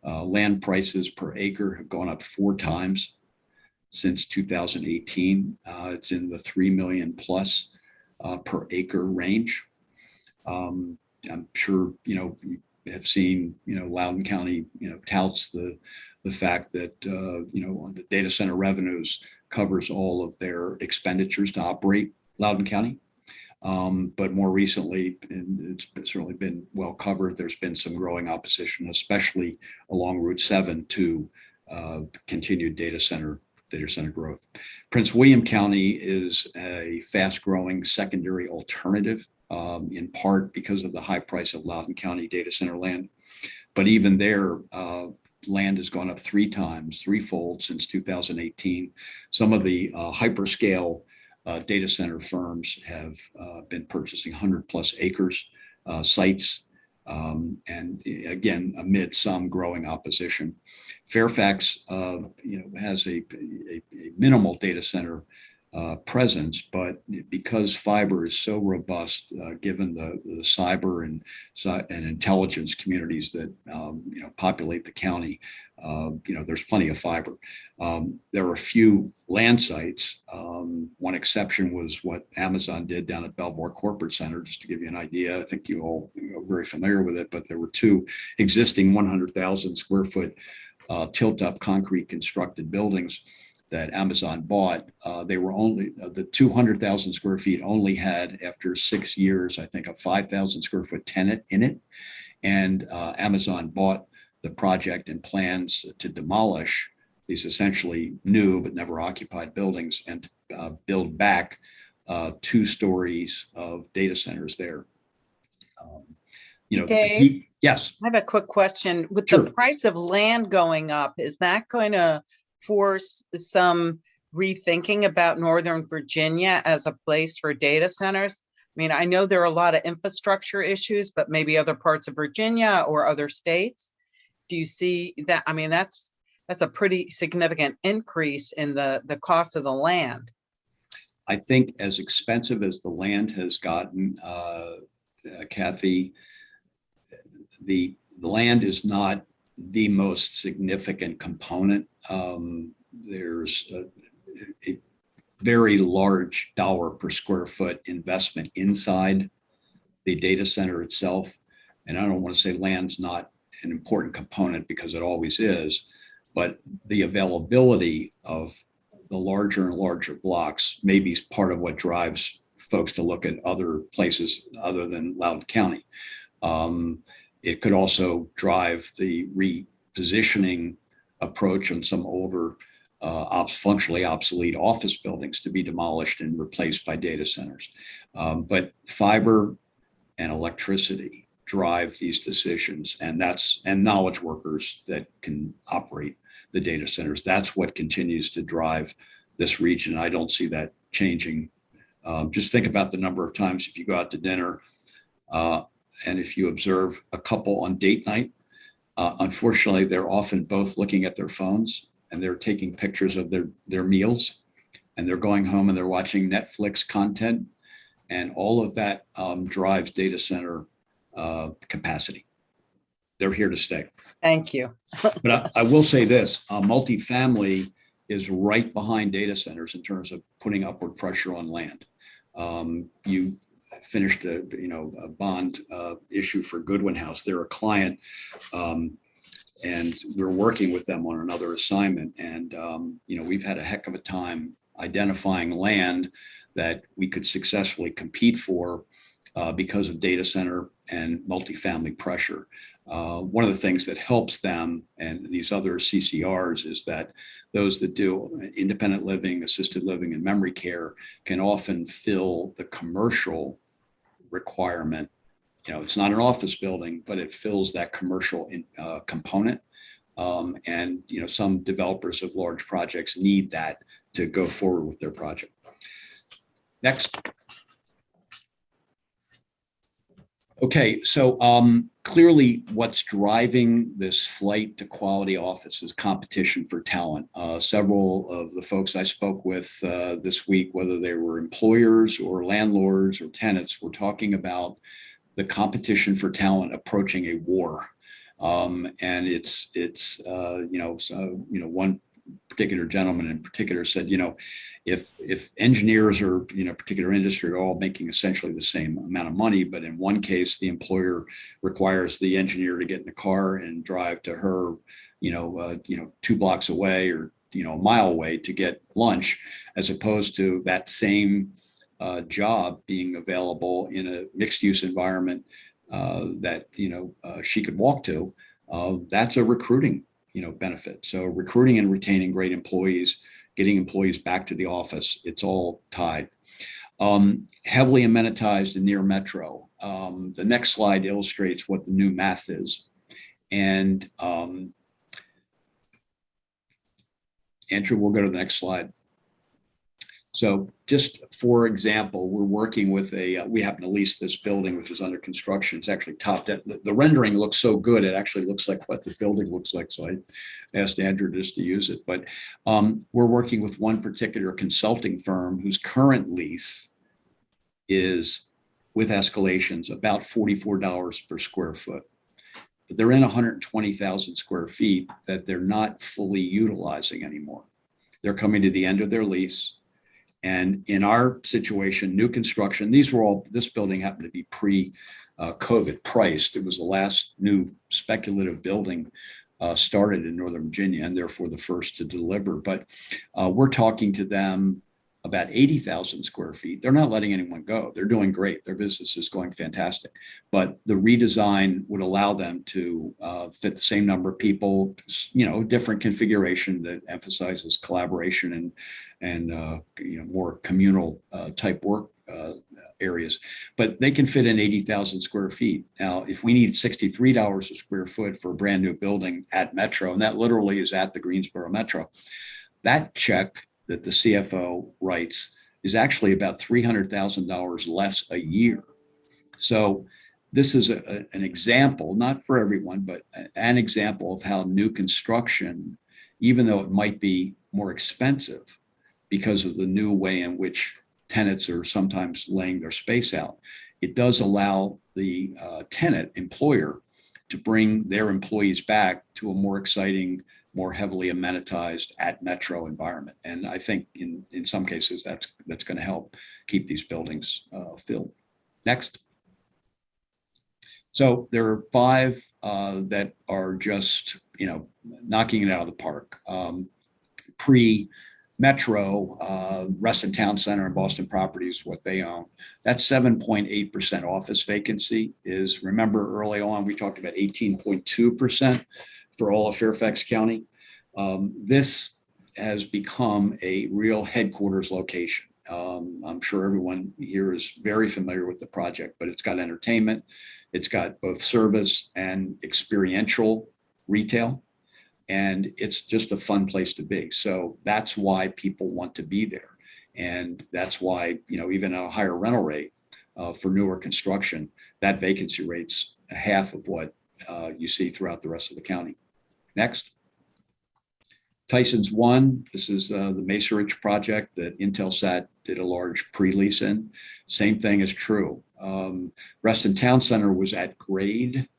Land prices per acre have gone up 4 times since 2018. It's in the 3 million plus per acre range. I'm sure, you have seen, Loudoun County, touts the fact that, the data center revenues covers all of their expenditures to operate Loudoun County. But more recently, and it's certainly been well covered, there's been some growing opposition, especially along Route 7 to continued data center growth. Prince William County is a fast-growing secondary alternative, in part because of the high price of Loudoun County data center land. But even there, land has gone up 3 times, threefold since 2018. Some of the hyperscale data center firms have been purchasing 100+ acres sites, and again, amid some growing opposition. Fairfax, has a minimal data center presence, but because fiber is so robust, given the cyber and intelligence communities that populate the county, there's plenty of fiber. There are a few land sites. One exception was what Amazon did down at Belvoir Corporate Center, just to give you an idea. I think you all are very familiar with it, but there were 2 existing 100,000 square foot tilt-up concrete constructed buildings that Amazon bought. They were only, the 200,000 square feet only had, after 6 years, I think, a 5,000 square foot tenant in it. And Amazon bought the project and plans to demolish these essentially new but never occupied buildings and build back 2 stories of data centers there. Dave? Yes. I have a quick question. With Sure. the price of land going up, is that going to force some rethinking about Northern Virginia as a place for data centers? I mean, I know there are a lot of infrastructure issues, but maybe other parts of Virginia or other states. Do you see that? I mean, that's a pretty significant increase in the cost of the land. I think as expensive as the land has gotten, Kathy, the land is not the most significant component. There's a very large dollar per square foot investment inside the data center itself. And I don't want to say land's not an important component, because it always is, but the availability of the larger and larger blocks may be part of what drives folks to look at other places other than Loudoun County. It could also drive the repositioning approach on some older, functionally obsolete office buildings to be demolished and replaced by data centers. But fiber and electricity drive these decisions. And knowledge workers that can operate the data centers. That's what continues to drive this region. I don't see that changing. Just think about the number of times if you go out to dinner and if you observe a couple on date night, unfortunately, they're often both looking at their phones and they're taking pictures of their meals, and they're going home and they're watching Netflix content, and all of that drives data center capacity. They're here to stay. Thank you. But I will say this, multifamily is right behind data centers in terms of putting upward pressure on land. You finished a bond issue for Goodwin House. They're a client, and we're working with them on another assignment. And we've had a heck of a time identifying land that we could successfully compete for because of data center and multifamily pressure. One of the things that helps them and these other CCRs is that those that do independent living, assisted living, and memory care can often fill the commercial requirement. It's not an office building, but it fills that commercial component. And some developers of large projects need that to go forward with their project. Next. Okay, so clearly what's driving this flight to quality office is competition for talent. Several of the folks I spoke with this week, whether they were employers or landlords or tenants, were talking about the competition for talent approaching a war. And it's one particular gentleman in particular said, if engineers or particular industry are all making essentially the same amount of money, but in one case the employer requires the engineer to get in the car and drive to her 2 blocks away or a mile away to get lunch, as opposed to that same job being available in a mixed use environment that she could walk to, that's a recruiting benefit. So recruiting and retaining great employees, getting employees back to the office, it's all tied. Heavily amenitized and near metro. The next slide illustrates what the new math is. And Andrew, we'll go to the next slide. So just for example, we're working with we happen to lease this building, which is under construction. It's actually topped out. The rendering looks so good. It actually looks like what the building looks like. So I asked Andrew just to use it, but we're working with one particular consulting firm whose current lease is, with escalations, about $44 per square foot. But they're in 120,000 square feet that they're not fully utilizing anymore. They're coming to the end of their lease. And in our situation, new construction, this building happened to be pre-COVID priced. It was the last new speculative building started in Northern Virginia, and therefore the first to deliver. But we're talking to them about 80,000 square feet. They're not letting anyone go. They're doing great. Their business is going fantastic. But the redesign would allow them to fit the same number of people, different configuration that emphasizes collaboration and more communal type work areas. But they can fit in 80,000 square feet. Now, if we need $63 a square foot for a brand new building at Metro, and that literally is at the Greensboro Metro, that check that the CFO writes is actually about $300,000 less a year. So this is an example, not for everyone, but an example of how new construction, even though it might be more expensive because of the new way in which tenants are sometimes laying their space out, it does allow the tenant employer to bring their employees back to a more exciting, more heavily amenitized at Metro environment. And I think in some cases that's going to help keep these buildings filled. Next. So there are 5 that are just, knocking it out of the park. Pre-Metro, Reston Town Center and Boston Properties, what they own. That's 7.8% office vacancy is, remember early on, we talked about 18.2% for all of Fairfax County. This has become a real headquarters location. I'm sure everyone here is very familiar with the project, but it's got entertainment. It's got both service and experiential retail. And it's just a fun place to be. So that's why people want to be there. And that's why, even at a higher rental rate for newer construction, that vacancy rate's half of what you see throughout the rest of the county. Next. Tyson's 1, this is the Mesa Ridge project that Intelsat did a large pre-lease in. Same thing is true. Reston Town Center was at grade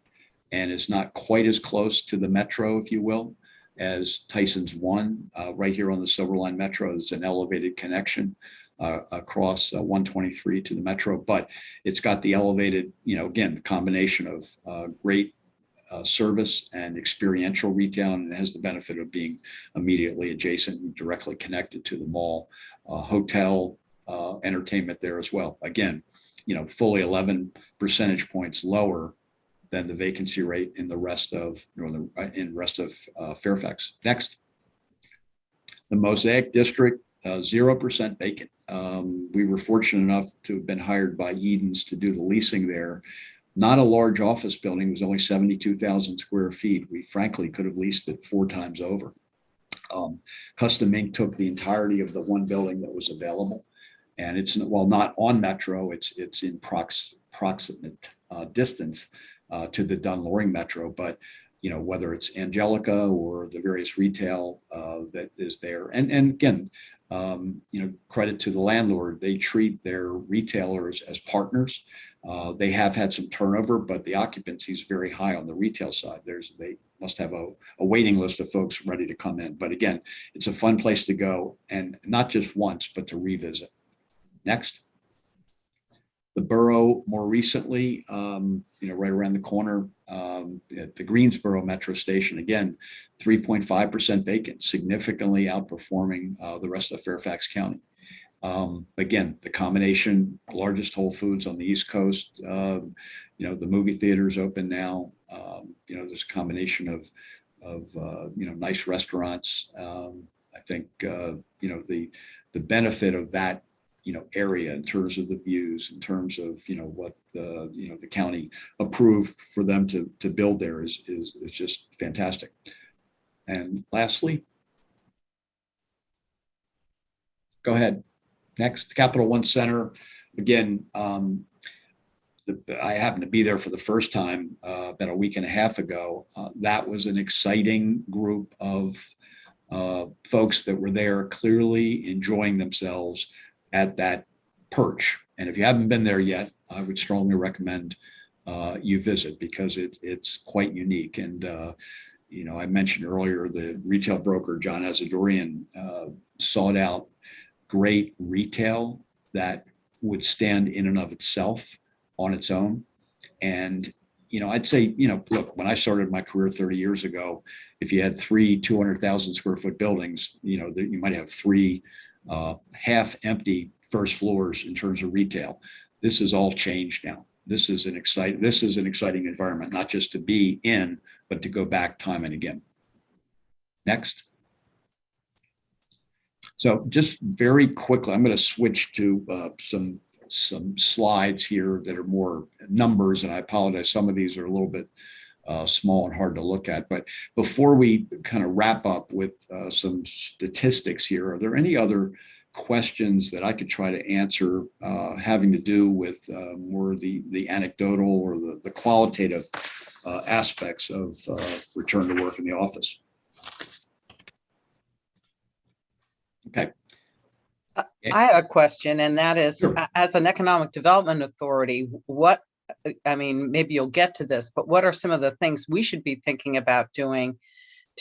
and is not quite as close to the metro, if you will, as Tyson's 1. Right here on the Silver Line Metro is an elevated connection across 123 to the metro, but it's got the elevated, again, the combination of great service and experiential retail, and it has the benefit of being immediately adjacent and directly connected to the mall, hotel, entertainment there as well. Again, fully 11 percentage points lower than the vacancy rate in the rest of Fairfax. Next, the Mosaic District, 0% vacant. We were fortunate enough to have been hired by Edens to do the leasing there. Not a large office building, it was only 72,000 square feet. We frankly could have leased it 4 times over. Custom Ink took the entirety of the one building that was available. And it's, while not on Metro, it's in proximate distance to the Dunn Loring Metro. But, whether it's Angelica or the various retail that is there. And again, credit to the landlord, they treat their retailers as partners. They have had some turnover, but the occupancy is very high on the retail side. They must have a waiting list of folks ready to come in. But again, it's a fun place to go, and not just once, but to revisit. Next. The borough more recently, right around the corner at the Greensboro Metro Station, again, 3.5% vacant, significantly outperforming the rest of Fairfax County. Again, the combination, largest Whole Foods on the East Coast, the movie theater's open now. There's a combination of nice restaurants. I think, the benefit of that, area in terms of the views, in terms of, what the county approved for them to build there is just fantastic. And lastly, go ahead. Next, Capital One Center. Again, I happened to be there for the first time about a week and a half ago. That was an exciting group of folks that were there, clearly enjoying themselves at that perch. And if you haven't been there yet, I would strongly recommend you visit, because it's quite unique. And I mentioned earlier the retail broker John Azadorian sought out great retail that would stand in and of itself on its own. And, I'd say, look, when I started my career 30 years ago, if you had 3 200,000 square foot buildings, you might have 3 half empty first floors in terms of retail. This is all changed now. This is an exciting environment, not just to be in, but to go back time and again. Next. So just very quickly, I'm going to switch to some slides here that are more numbers, and I apologize. Some of these are a little bit small and hard to look at. But before we kind of wrap up with some statistics here, are there any other questions that I could try to answer having to do with more the anecdotal or the qualitative aspects of return to work in the office? Okay. I have a question, and that is, Sure. As an economic development authority, maybe you'll get to this, but what are some of the things we should be thinking about doing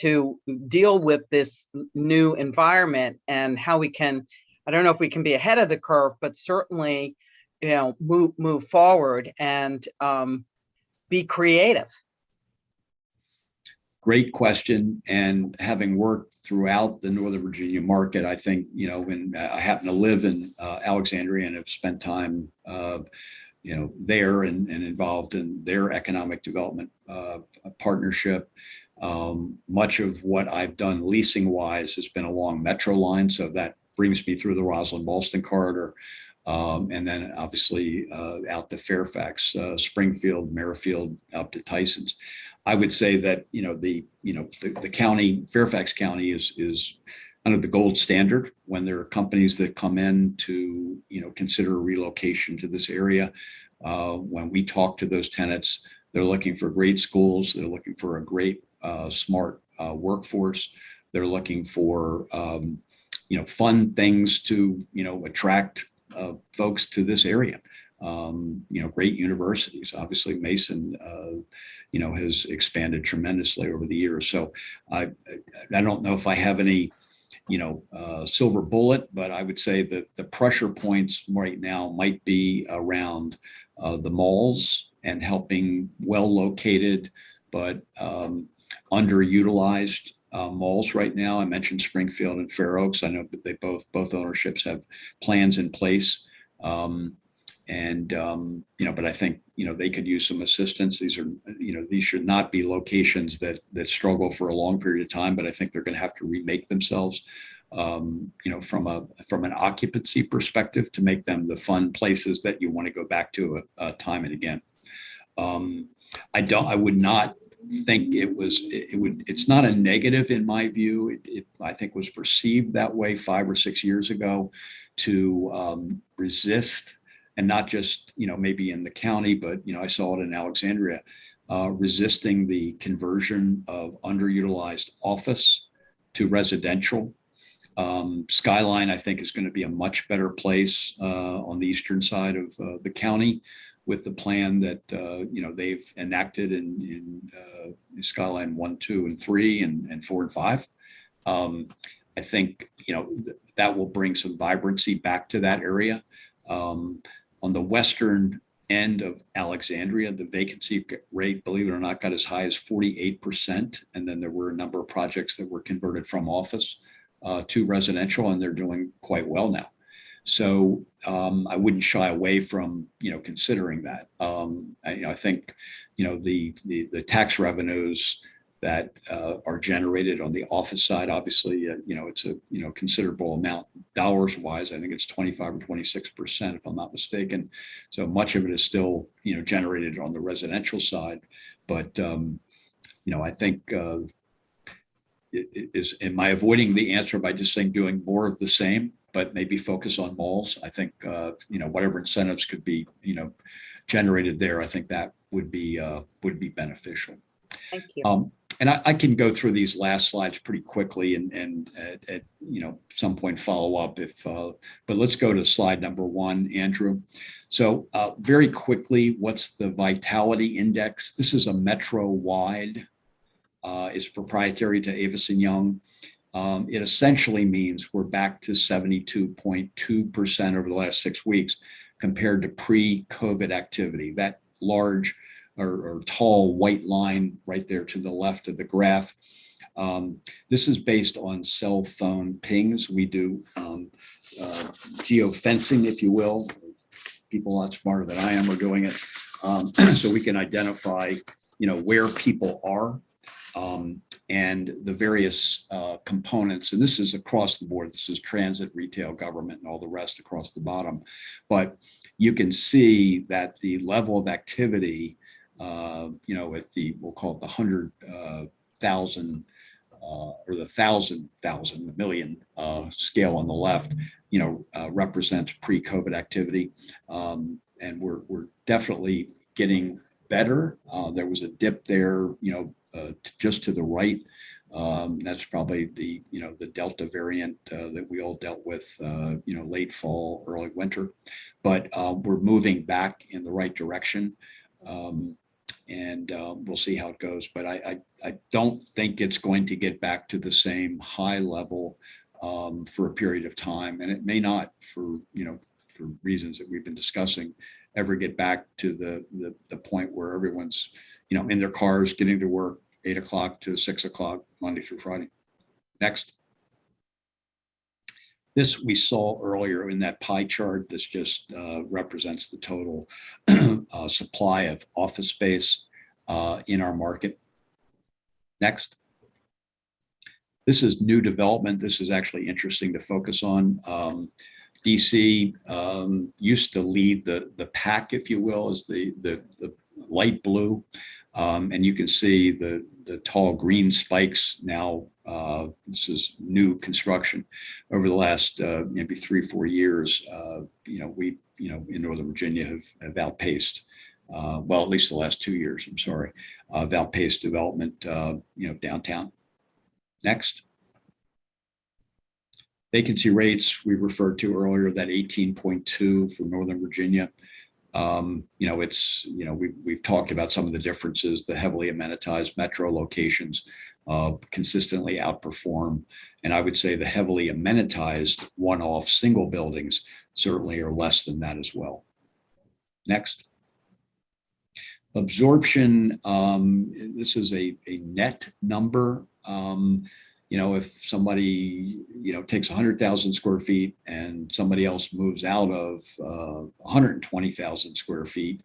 to deal with this new environment, and how we can, I don't know if we can be ahead of the curve, but certainly, move forward and be creative? Great question. And having worked throughout the Northern Virginia market, I think, when I happen to live in Alexandria and have spent time, there and involved in their economic development partnership. Much of what I've done leasing wise has been along Metro line. So that brings me through the Roslyn Ballston corridor. And then obviously out to Fairfax, Springfield, Merrifield, up to Tyson's. I would say that, the county, Fairfax County is kind of the gold standard when there are companies that come in to, consider relocation to this area. When we talk to those tenants, they're looking for great schools. They're looking for a great, smart workforce. They're looking for, fun things to, attract folks to this area. Great universities. Obviously, Mason, has expanded tremendously over the years. So I don't know if I have any, silver bullet, but I would say that the pressure points right now might be around the malls and helping well-located but underutilized malls right now. I mentioned Springfield and Fair Oaks. I know that they both ownerships have plans in place. But I think, they could use some assistance. These are, these should not be locations that struggle for a long period of time, but I think they're going to have to remake themselves, from an occupancy perspective to make them the fun places that you want to go back to time and again. I would not think it's not a negative in my view. It I think was perceived that way 5 or 6 years ago to resist, and not just, maybe in the county, but, I saw it in Alexandria, resisting the conversion of underutilized office to residential. Skyline, I think, is going to be a much better place on the eastern side of the county with the plan that, they've enacted in Skyline 1, 2, and 3, and 4 and 5. I think, that will bring some vibrancy back to that area. On the western end of Alexandria, the vacancy rate, believe it or not, got as high as 48%. And then there were a number of projects that were converted from office to residential, and they're doing quite well now. So I wouldn't shy away from, considering that. I think, the tax revenues that are generated on the office side, obviously, it's a, considerable amount dollars wise. I think it's 25 or 26%, if I'm not mistaken. So much of it is still, generated on the residential side. But, I think, am I avoiding the answer by just saying doing more of the same, but maybe focus on malls? I think, whatever incentives could be, generated there, I think that would be beneficial. Thank you. And I can go through these last slides pretty quickly and at some point follow up but let's go to slide number 1, Andrew. So very quickly, what's the vitality index? This is a metro-wide. It's proprietary to Avison Young. It essentially means we're back to 72.2% over the last 6 weeks compared to pre-COVID activity. That large or tall white line right there to the left of the graph. This is based on cell phone pings. We do geofencing, if you will. People a lot smarter than I am are doing it. So we can identify, where people are and the various components. And this is across the board. This is transit, retail, government, and all the rest across the bottom. But you can see that the level of activity at the, we'll call it the 100,000 or the 1,000 million scale on the left, represents pre-COVID activity. And we're definitely getting better. There was a dip there, just to the right. That's probably the, the Delta variant that we all dealt with, late fall, early winter. But we're moving back in the right direction. And we'll see how it goes. But I don't think it's going to get back to the same high level for a period of time. And it may not, for reasons that we've been discussing, ever get back to the point where everyone's, in their cars, getting to work 8 o'clock to 6 o'clock, Monday through Friday. Next. This we saw earlier in that pie chart. This just represents the total supply of office space in our market. Next. This is new development. This is actually interesting to focus on. DC used to lead the pack, if you will, as the light blue. And you can see the tall green spikes now. This is new construction over the last maybe 3-4 years. We in Northern Virginia have outpaced. Well, at least the last 2 years, I'm sorry, have outpaced development, downtown. Next. Vacancy rates we referred to earlier, that 18.2 for Northern Virginia. We've talked about some of the differences. The heavily amenitized metro locations consistently outperform. And I would say the heavily amenitized one-off single buildings certainly are less than that as well. Next. Absorption, this is a net number. If somebody, takes 100,000 square feet and somebody else moves out of 120,000 square feet,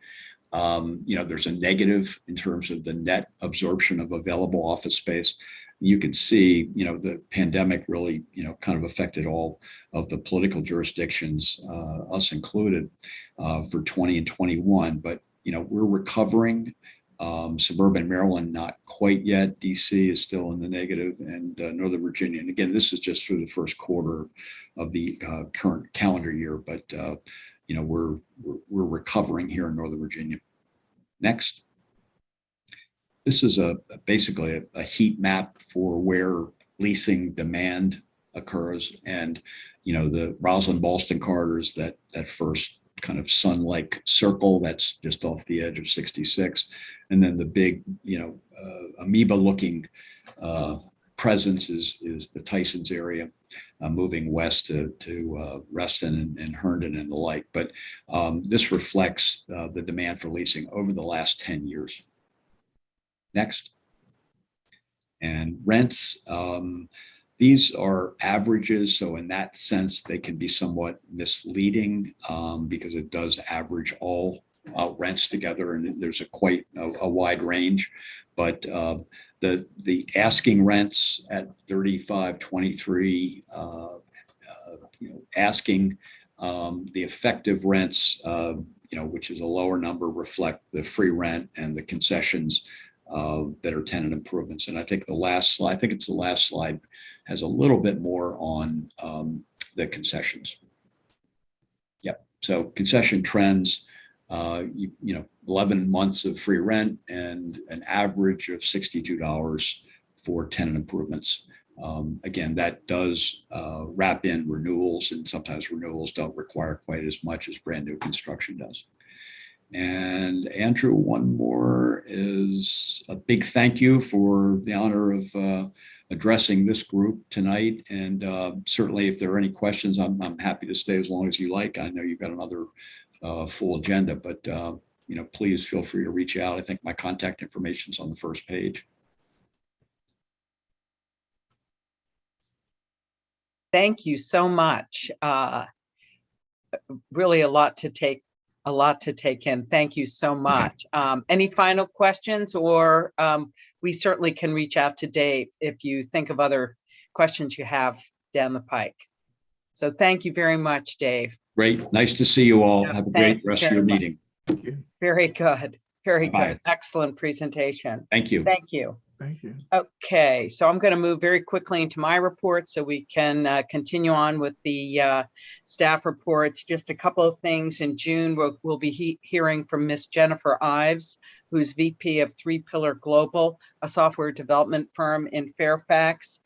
there's a negative in terms of the net absorption of available office space. You can see, the pandemic really, kind of affected all of the political jurisdictions, us included, for 20 and 21. But, we're recovering. Suburban Maryland, not quite yet. DC is still in the negative, and Northern Virginia. And again, this is just through the first quarter of the current calendar year, but we're recovering here in Northern Virginia. Next. This is basically a heat map for where leasing demand occurs, and the Rosslyn Ballston corridors, that first kind of sun-like circle that's just off the edge of 66, and then the big amoeba-looking presence is the Tysons area, moving west to Reston and Herndon and the like. But this reflects the demand for leasing over the last 10 years. Next. And rents. These are averages, so in that sense, they can be somewhat misleading because it does average all rents together, and there's quite a wide range. But the asking rents at 35.23, asking the effective rents, which is a lower number, reflect the free rent and the concessions that are tenant improvements. And I think it's the last slide, has a little bit more on the concessions. Yep. So concession trends, 11 months of free rent and an average of $62 for tenant improvements. Again, that does wrap in renewals, and sometimes renewals don't require quite as much as brand new construction does. And Andrew, one more is a big thank you for the honor of addressing this group tonight. And certainly if there are any questions, I'm happy to stay as long as you like. I know you've got another full agenda, but please feel free to reach out. I think my contact information is on the first page. Thank you so much. Really a lot to take in. Thank you so much. Any final questions, or we certainly can reach out to Dave if you think of other questions you have down the pike. So thank you very much, Dave. Great. Nice to see you all. Yep, Have a great rest of your meeting. Thank you. Very good. Very Bye-bye. good. Excellent presentation. Thank you. Thank you. Thank you. Okay, so I'm going to move very quickly into my report so we can continue on with the staff reports. Just a couple of things. In June, we'll be hearing from Miss Jennifer Ives, who's VP of 3 Pillar Global, a software development firm in Fairfax.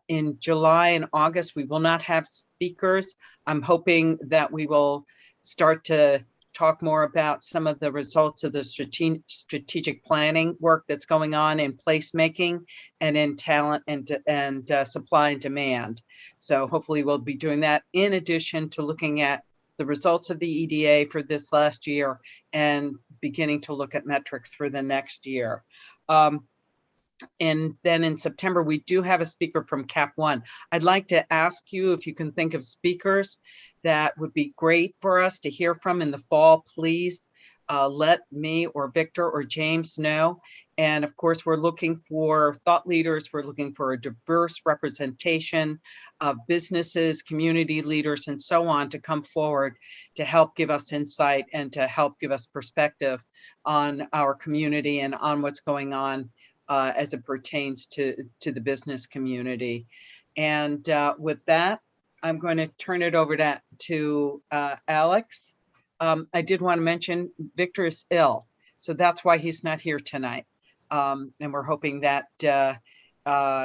In July and August, we will not have speakers. I'm hoping that we will start to talk more about some of the results of the strategic planning work that's going on in placemaking and in talent and supply and demand. So hopefully we'll be doing that in addition to looking at the results of the EDA for this last year and beginning to look at metrics for the next year. And then in September, we do have a speaker from Cap One. I'd like to ask you if you can think of speakers that would be great for us to hear from in the fall, please let me or Victor or James know. And of course, we're looking for thought leaders. We're looking for a diverse representation of businesses, community leaders, and so on to come forward to help give us insight and to help give us perspective on our community and on what's going on as it pertains to the business community. And with that, I'm going to turn it over to Alex. I did want to mention Victor is ill, so that's why he's not here tonight. And we're hoping that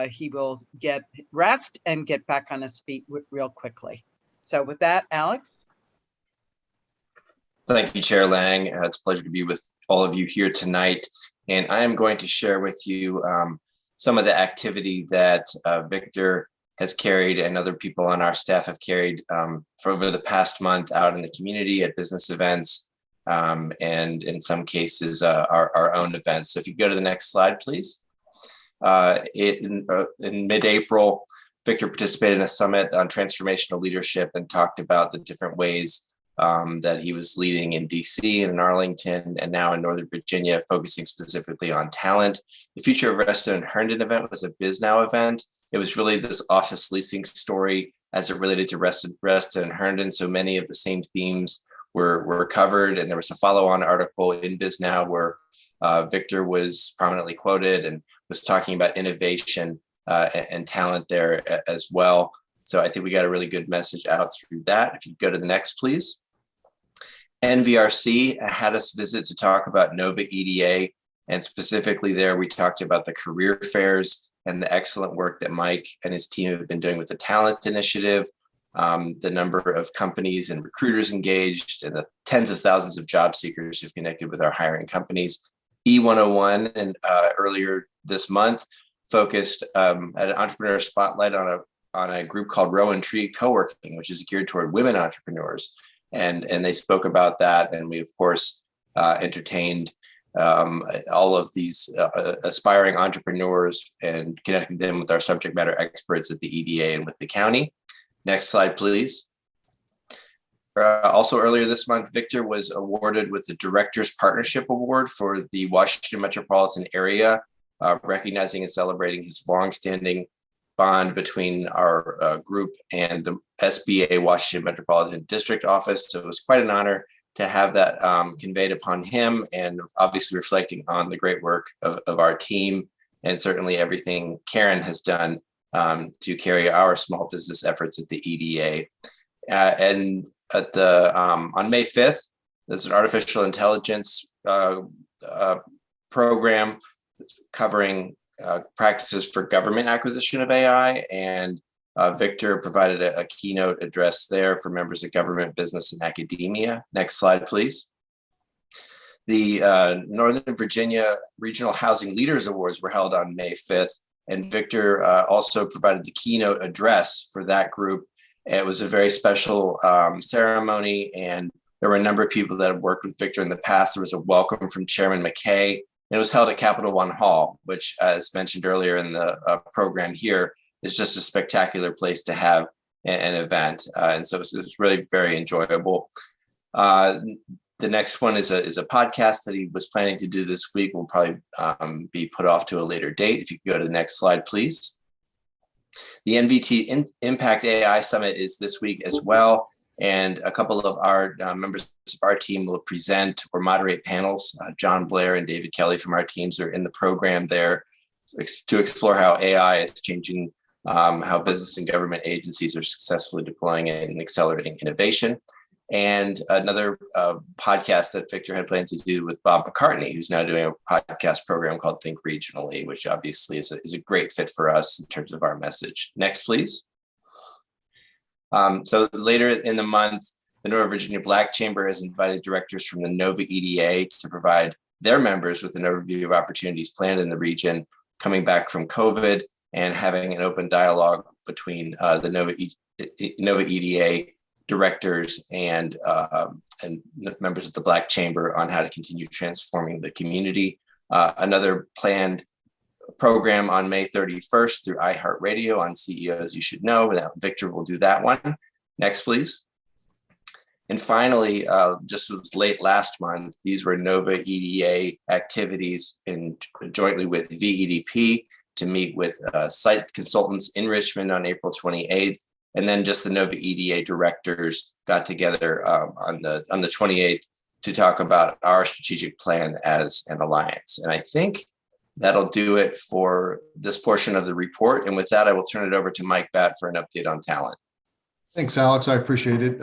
he will get rest and get back on his feet real quickly. So with that, Alex. Thank you, Chair Lang. It's a pleasure to be with all of you here tonight. And I am going to share with you some of the activity that Victor has carried and other people on our staff have carried for over the past month out in the community at business events, and in some cases our own events. So if you go to the next slide, please. In mid-April, Victor participated in a summit on transformational leadership and talked about the different ways that he was leading in DC and in Arlington and now in Northern Virginia, focusing specifically on talent. The Future of Reston and Herndon event was a BizNow event. It was really this office leasing story as it related to Reston and Herndon. So many of the same themes were covered, and there was a follow-on article in BizNow where Victor was prominently quoted and was talking about innovation and talent there as well. So I think we got a really good message out through that. If you go to the next, please. NVRC had us visit to talk about Nova EDA, and specifically there we talked about the career fairs and the excellent work that Mike and his team have been doing with the Talent Initiative, the number of companies and recruiters engaged, and the tens of thousands of job seekers who've connected with our hiring companies. E101 and earlier this month focused at an entrepreneur spotlight on a group called Rowan Tree Co-working, which is geared toward women entrepreneurs. And they spoke about that. And we, of course, entertained all of these aspiring entrepreneurs and connecting them with our subject matter experts at the EDA and with the county. Next slide, please. Also earlier this month, Victor was awarded with the Directors Partnership Award for the Washington metropolitan area, recognizing and celebrating his longstanding bond between our group and the SBA Washington Metropolitan District Office. So it was quite an honor to have that conveyed upon him, and obviously reflecting on the great work of our team and certainly everything Karen has done to carry our small business efforts at the EDA. And at the on May 5th, there's an artificial intelligence program covering practices for government acquisition of AI, and Victor provided a keynote address there for members of government, business, and academia. Next slide, please. The Northern Virginia Regional Housing Leaders Awards were held on May 5th, and Victor also provided the keynote address for that group. It was a very special ceremony, and there were a number of people that have worked with Victor in the past. There was a welcome from Chairman McKay, and it was held at Capital One Hall, which, as mentioned earlier in the program here, is just a spectacular place to have an event. And so it was really very enjoyable. The next one is a podcast that he was planning to do this week. Will probably be put off to a later date. If you could go to the next slide, please. The NVT Impact AI Summit is this week as well. And a couple of our members of our team will present or moderate panels. John Blair and David Kelly from our teams are in the program there to explore how AI is changing how business and government agencies are successfully deploying it and accelerating innovation. And another podcast that Victor had planned to do with Bob McCartney, who's now doing a podcast program called Think Regionally, which obviously is a great fit for us in terms of our message. Next, please. So later in the month, the Northern Virginia Black Chamber has invited directors from the Nova EDA to provide their members with an overview of opportunities planned in the region coming back from COVID, and having an open dialogue between the Nova EDA directors and members of the Black Chamber on how to continue transforming the community. Another planned program on May 31st through iHeartRadio on CEOs You Should Know. Victor will do that one. Next, please. And finally, just was late last month, these were NOVA EDA activities jointly with VEDP to meet with site consultants in Richmond on April 28th. And then just the NOVA EDA directors got together on the 28th to talk about our strategic plan as an alliance. And I think that'll do it for this portion of the report. And with that, I will turn it over to Mike Batt for an update on talent. Thanks, Alex. I appreciate it.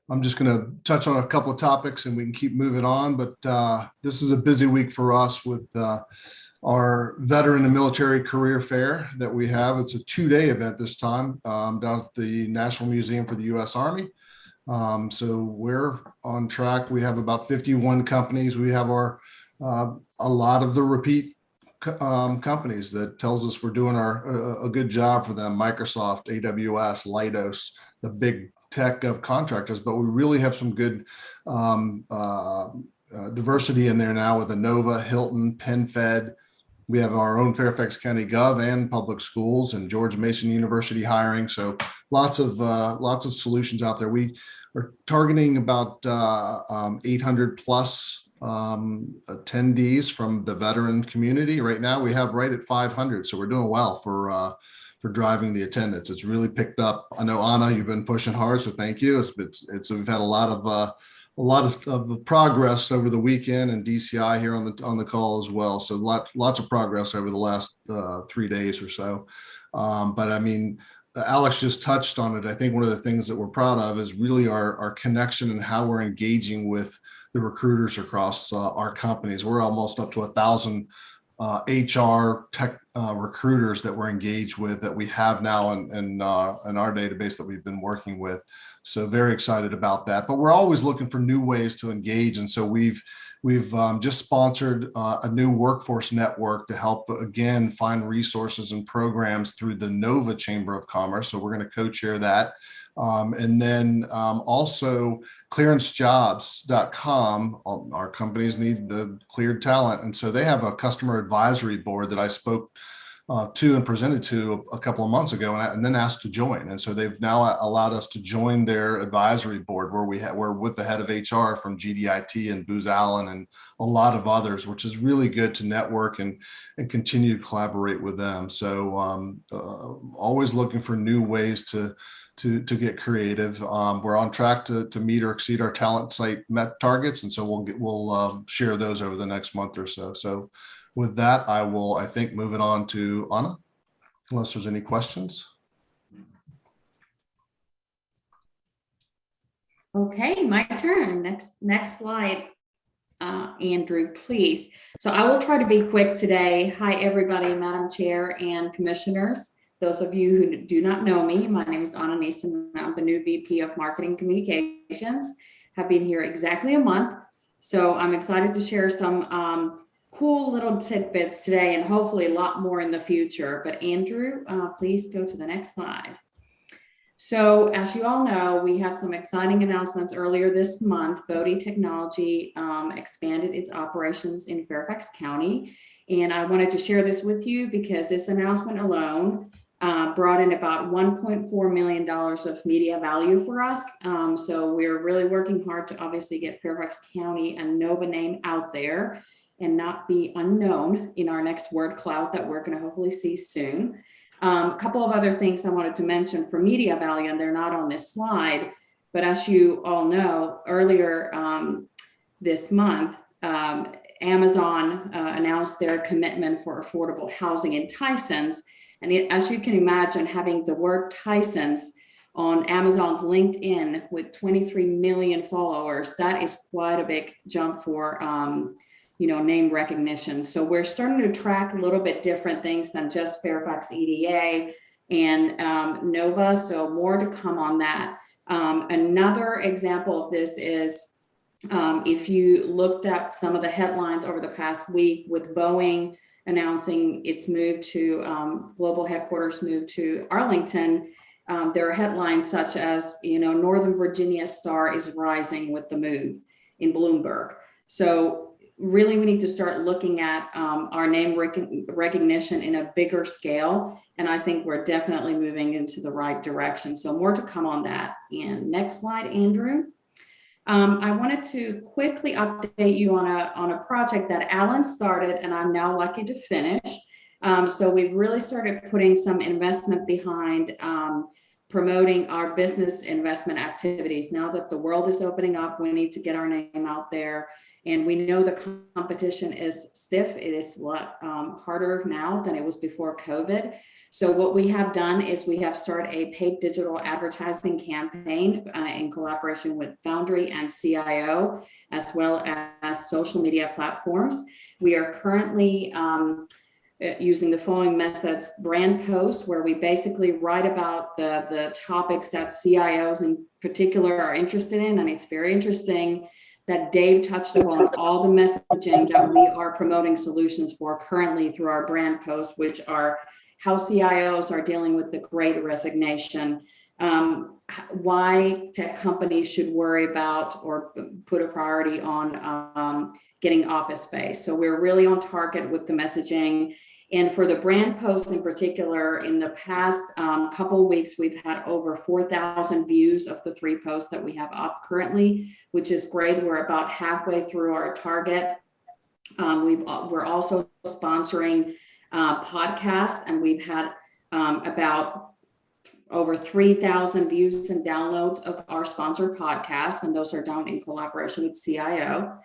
I'm just going to touch on a couple of topics and we can keep moving on. But this is a busy week for us with our Veteran and Military Career Fair that we have. It's a 2-day event this time down at the National Museum for the U.S. Army. So we're on track. We have about 51 companies. We have a lot of the repeat companies that tells us we're doing a good job for them. Microsoft, AWS, Leidos, the big tech of contractors, but we really have some good diversity in there now with Inova, Hilton, PenFed. We have our own Fairfax County Gov and public schools and George Mason University hiring. So lots of solutions out there. We are targeting about 800 plus attendees from the veteran community. Right now we have right at 500. So we're doing well for driving the attendance. It's really picked up. I know, Anna, you've been pushing hard, so thank you. We've had a lot of progress over the weekend, and DCI here on the call as well. So lots of progress over the last 3 days or so. But I mean, Alex just touched on it. I think one of the things that we're proud of is really our connection and how we're engaging with the recruiters across our companies. We're almost up to 1,000 HR tech recruiters that we're engaged with that we have now in our database that we've been working with. So very excited about that. But we're always looking for new ways to engage. And so we've just sponsored a new workforce network to help, again, find resources and programs through the NOVA Chamber of Commerce. So we're going to co-chair that. And then also clearancejobs.com, our companies need the cleared talent. And so they have a customer advisory board that I spoke to and presented to a couple of months ago and then asked to join. And so they've now allowed us to join their advisory board where we're with the head of HR from GDIT and Booz Allen and a lot of others, which is really good to network and continue to collaborate with them. So always looking for new ways to get creative. We're on track to meet or exceed our talent site met targets. And so we'll share those over the next month or so. So with that, I think, move it on to Anna, unless there's any questions. Okay, my turn. Next slide, Andrew, please. So I will try to be quick today. Hi, everybody, Madam Chair and Commissioners. Those of you who do not know me, my name is Anna Nason. I'm the new VP of Marketing Communications. Have been here exactly a month. So I'm excited to share some cool little tidbits today and hopefully a lot more in the future. But Andrew, please go to the next slide. So as you all know, we had some exciting announcements earlier this month. Bodie Technology expanded its operations in Fairfax County. And I wanted to share this with you because this announcement alone brought in about $1.4 million of media value for us. So we're really working hard to obviously get Fairfax County and NOVA name out there and not be unknown in our next word cloud that we're going to hopefully see soon. A couple of other things I wanted to mention for media value, and they're not on this slide, but as you all know, earlier this month, Amazon announced their commitment for affordable housing in Tysons. And as you can imagine, having the word Tysons on Amazon's LinkedIn with 23 million followers, that is quite a big jump for name recognition. So we're starting to track a little bit different things than just Fairfax EDA and NOVA. So more to come on that. Another example of this is if you looked at some of the headlines over the past week with Boeing announcing its move to global headquarters move to Arlington, there are headlines such as, Northern Virginia star is rising with the move in Bloomberg. So really, we need to start looking at our name recognition in a bigger scale. And I think we're definitely moving into the right direction. So more to come on that. And next slide, Andrew. I wanted to quickly update you on a project that Alan started and I'm now lucky to finish. So we've really started putting some investment behind promoting our business investment activities. Now that the world is opening up, we need to get our name out there. And we know the competition is stiff. It is a lot harder now than it was before COVID. So what we have done is we have started a paid digital advertising campaign in collaboration with Foundry and CIO, as well as social media platforms. We are currently using the following methods: brand posts, where we basically write about the topics that CIOs in particular are interested in. And it's very interesting that Dave touched upon all the messaging that we are promoting solutions for currently through our brand posts, which are how CIOs are dealing with the Great Resignation, why tech companies should worry about or put a priority on getting office space. So we're really on target with the messaging. And for the brand posts in particular, in the past couple of weeks, we've had over 4,000 views of the 3 posts that we have up currently, which is great. We're about halfway through our target. We're also sponsoring podcasts, and we've had about over 3,000 views and downloads of our sponsored podcasts, and those are done in collaboration with CIO.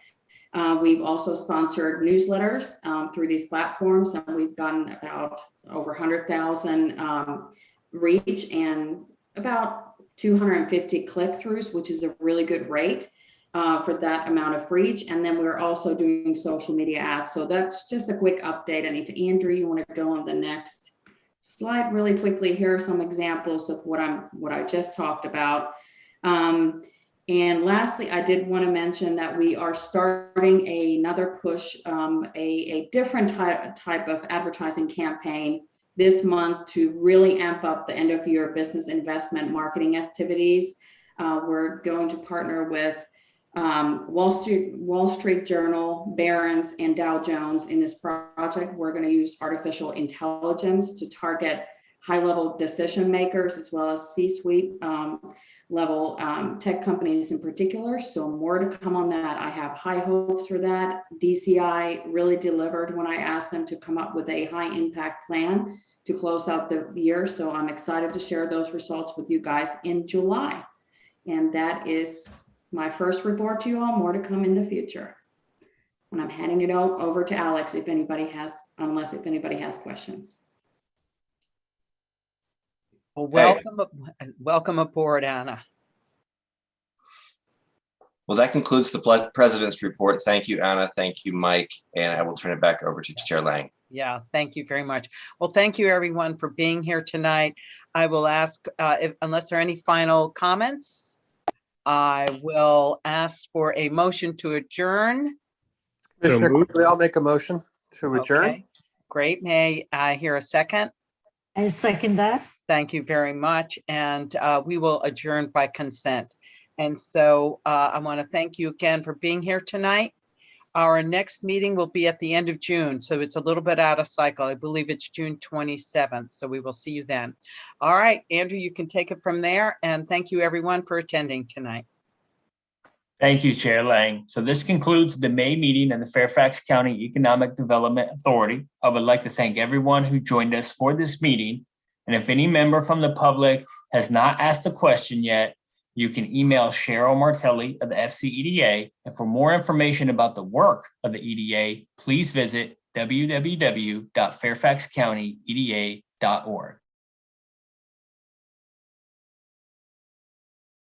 We've also sponsored newsletters through these platforms, and we've gotten about over 100,000 reach and about 250 click-throughs, which is a really good rate for that amount of reach. And then we're also doing social media ads. So that's just a quick update. And if Andrew, you want to go on the next slide really quickly, here are some examples of what I just talked about. And lastly, I did want to mention that we are starting another push, a different type of advertising campaign this month to really amp up the end of year business investment marketing activities. We're going to partner with Wall Street Journal, Barron's, and Dow Jones in this project. We're going to use artificial intelligence to target high-level decision makers as well as C-suite level tech companies in particular. So more to come on that. I have high hopes for that. DCI really delivered when I asked them to come up with a high impact plan to close out the year. So I'm excited to share those results with you guys in July. And that is my first report to you all. More to come in the future. And I'm handing it over to Alex if anybody has questions. Well, welcome aboard, Anna. Well, that concludes the president's report. Thank you, Anna. Thank you, Mike. And I will turn it back over to Chair Lang. Yeah, thank you very much. Well, thank you everyone for being here tonight. I will ask, unless there are any final comments, I will ask for a motion to adjourn. Commissioner Quigley, I'll make a motion to adjourn. Okay, great. May I hear a second? I'll second that. Thank you very much. And we will adjourn by consent. And so I want to thank you again for being here tonight. Our next meeting will be at the end of June, so it's a little bit out of cycle. I believe it's June 27th, so we will see you then. All right, Andrew, you can take it from there. And thank you everyone for attending tonight. Thank you, Chair Lang. So this concludes the May meeting of the Fairfax County Economic Development Authority. I would like to thank everyone who joined us for this meeting. And if any member from the public has not asked a question yet, you can email Cheryl Martelli of the FCEDA. And for more information about the work of the EDA, please visit www.fairfaxcountyeda.org.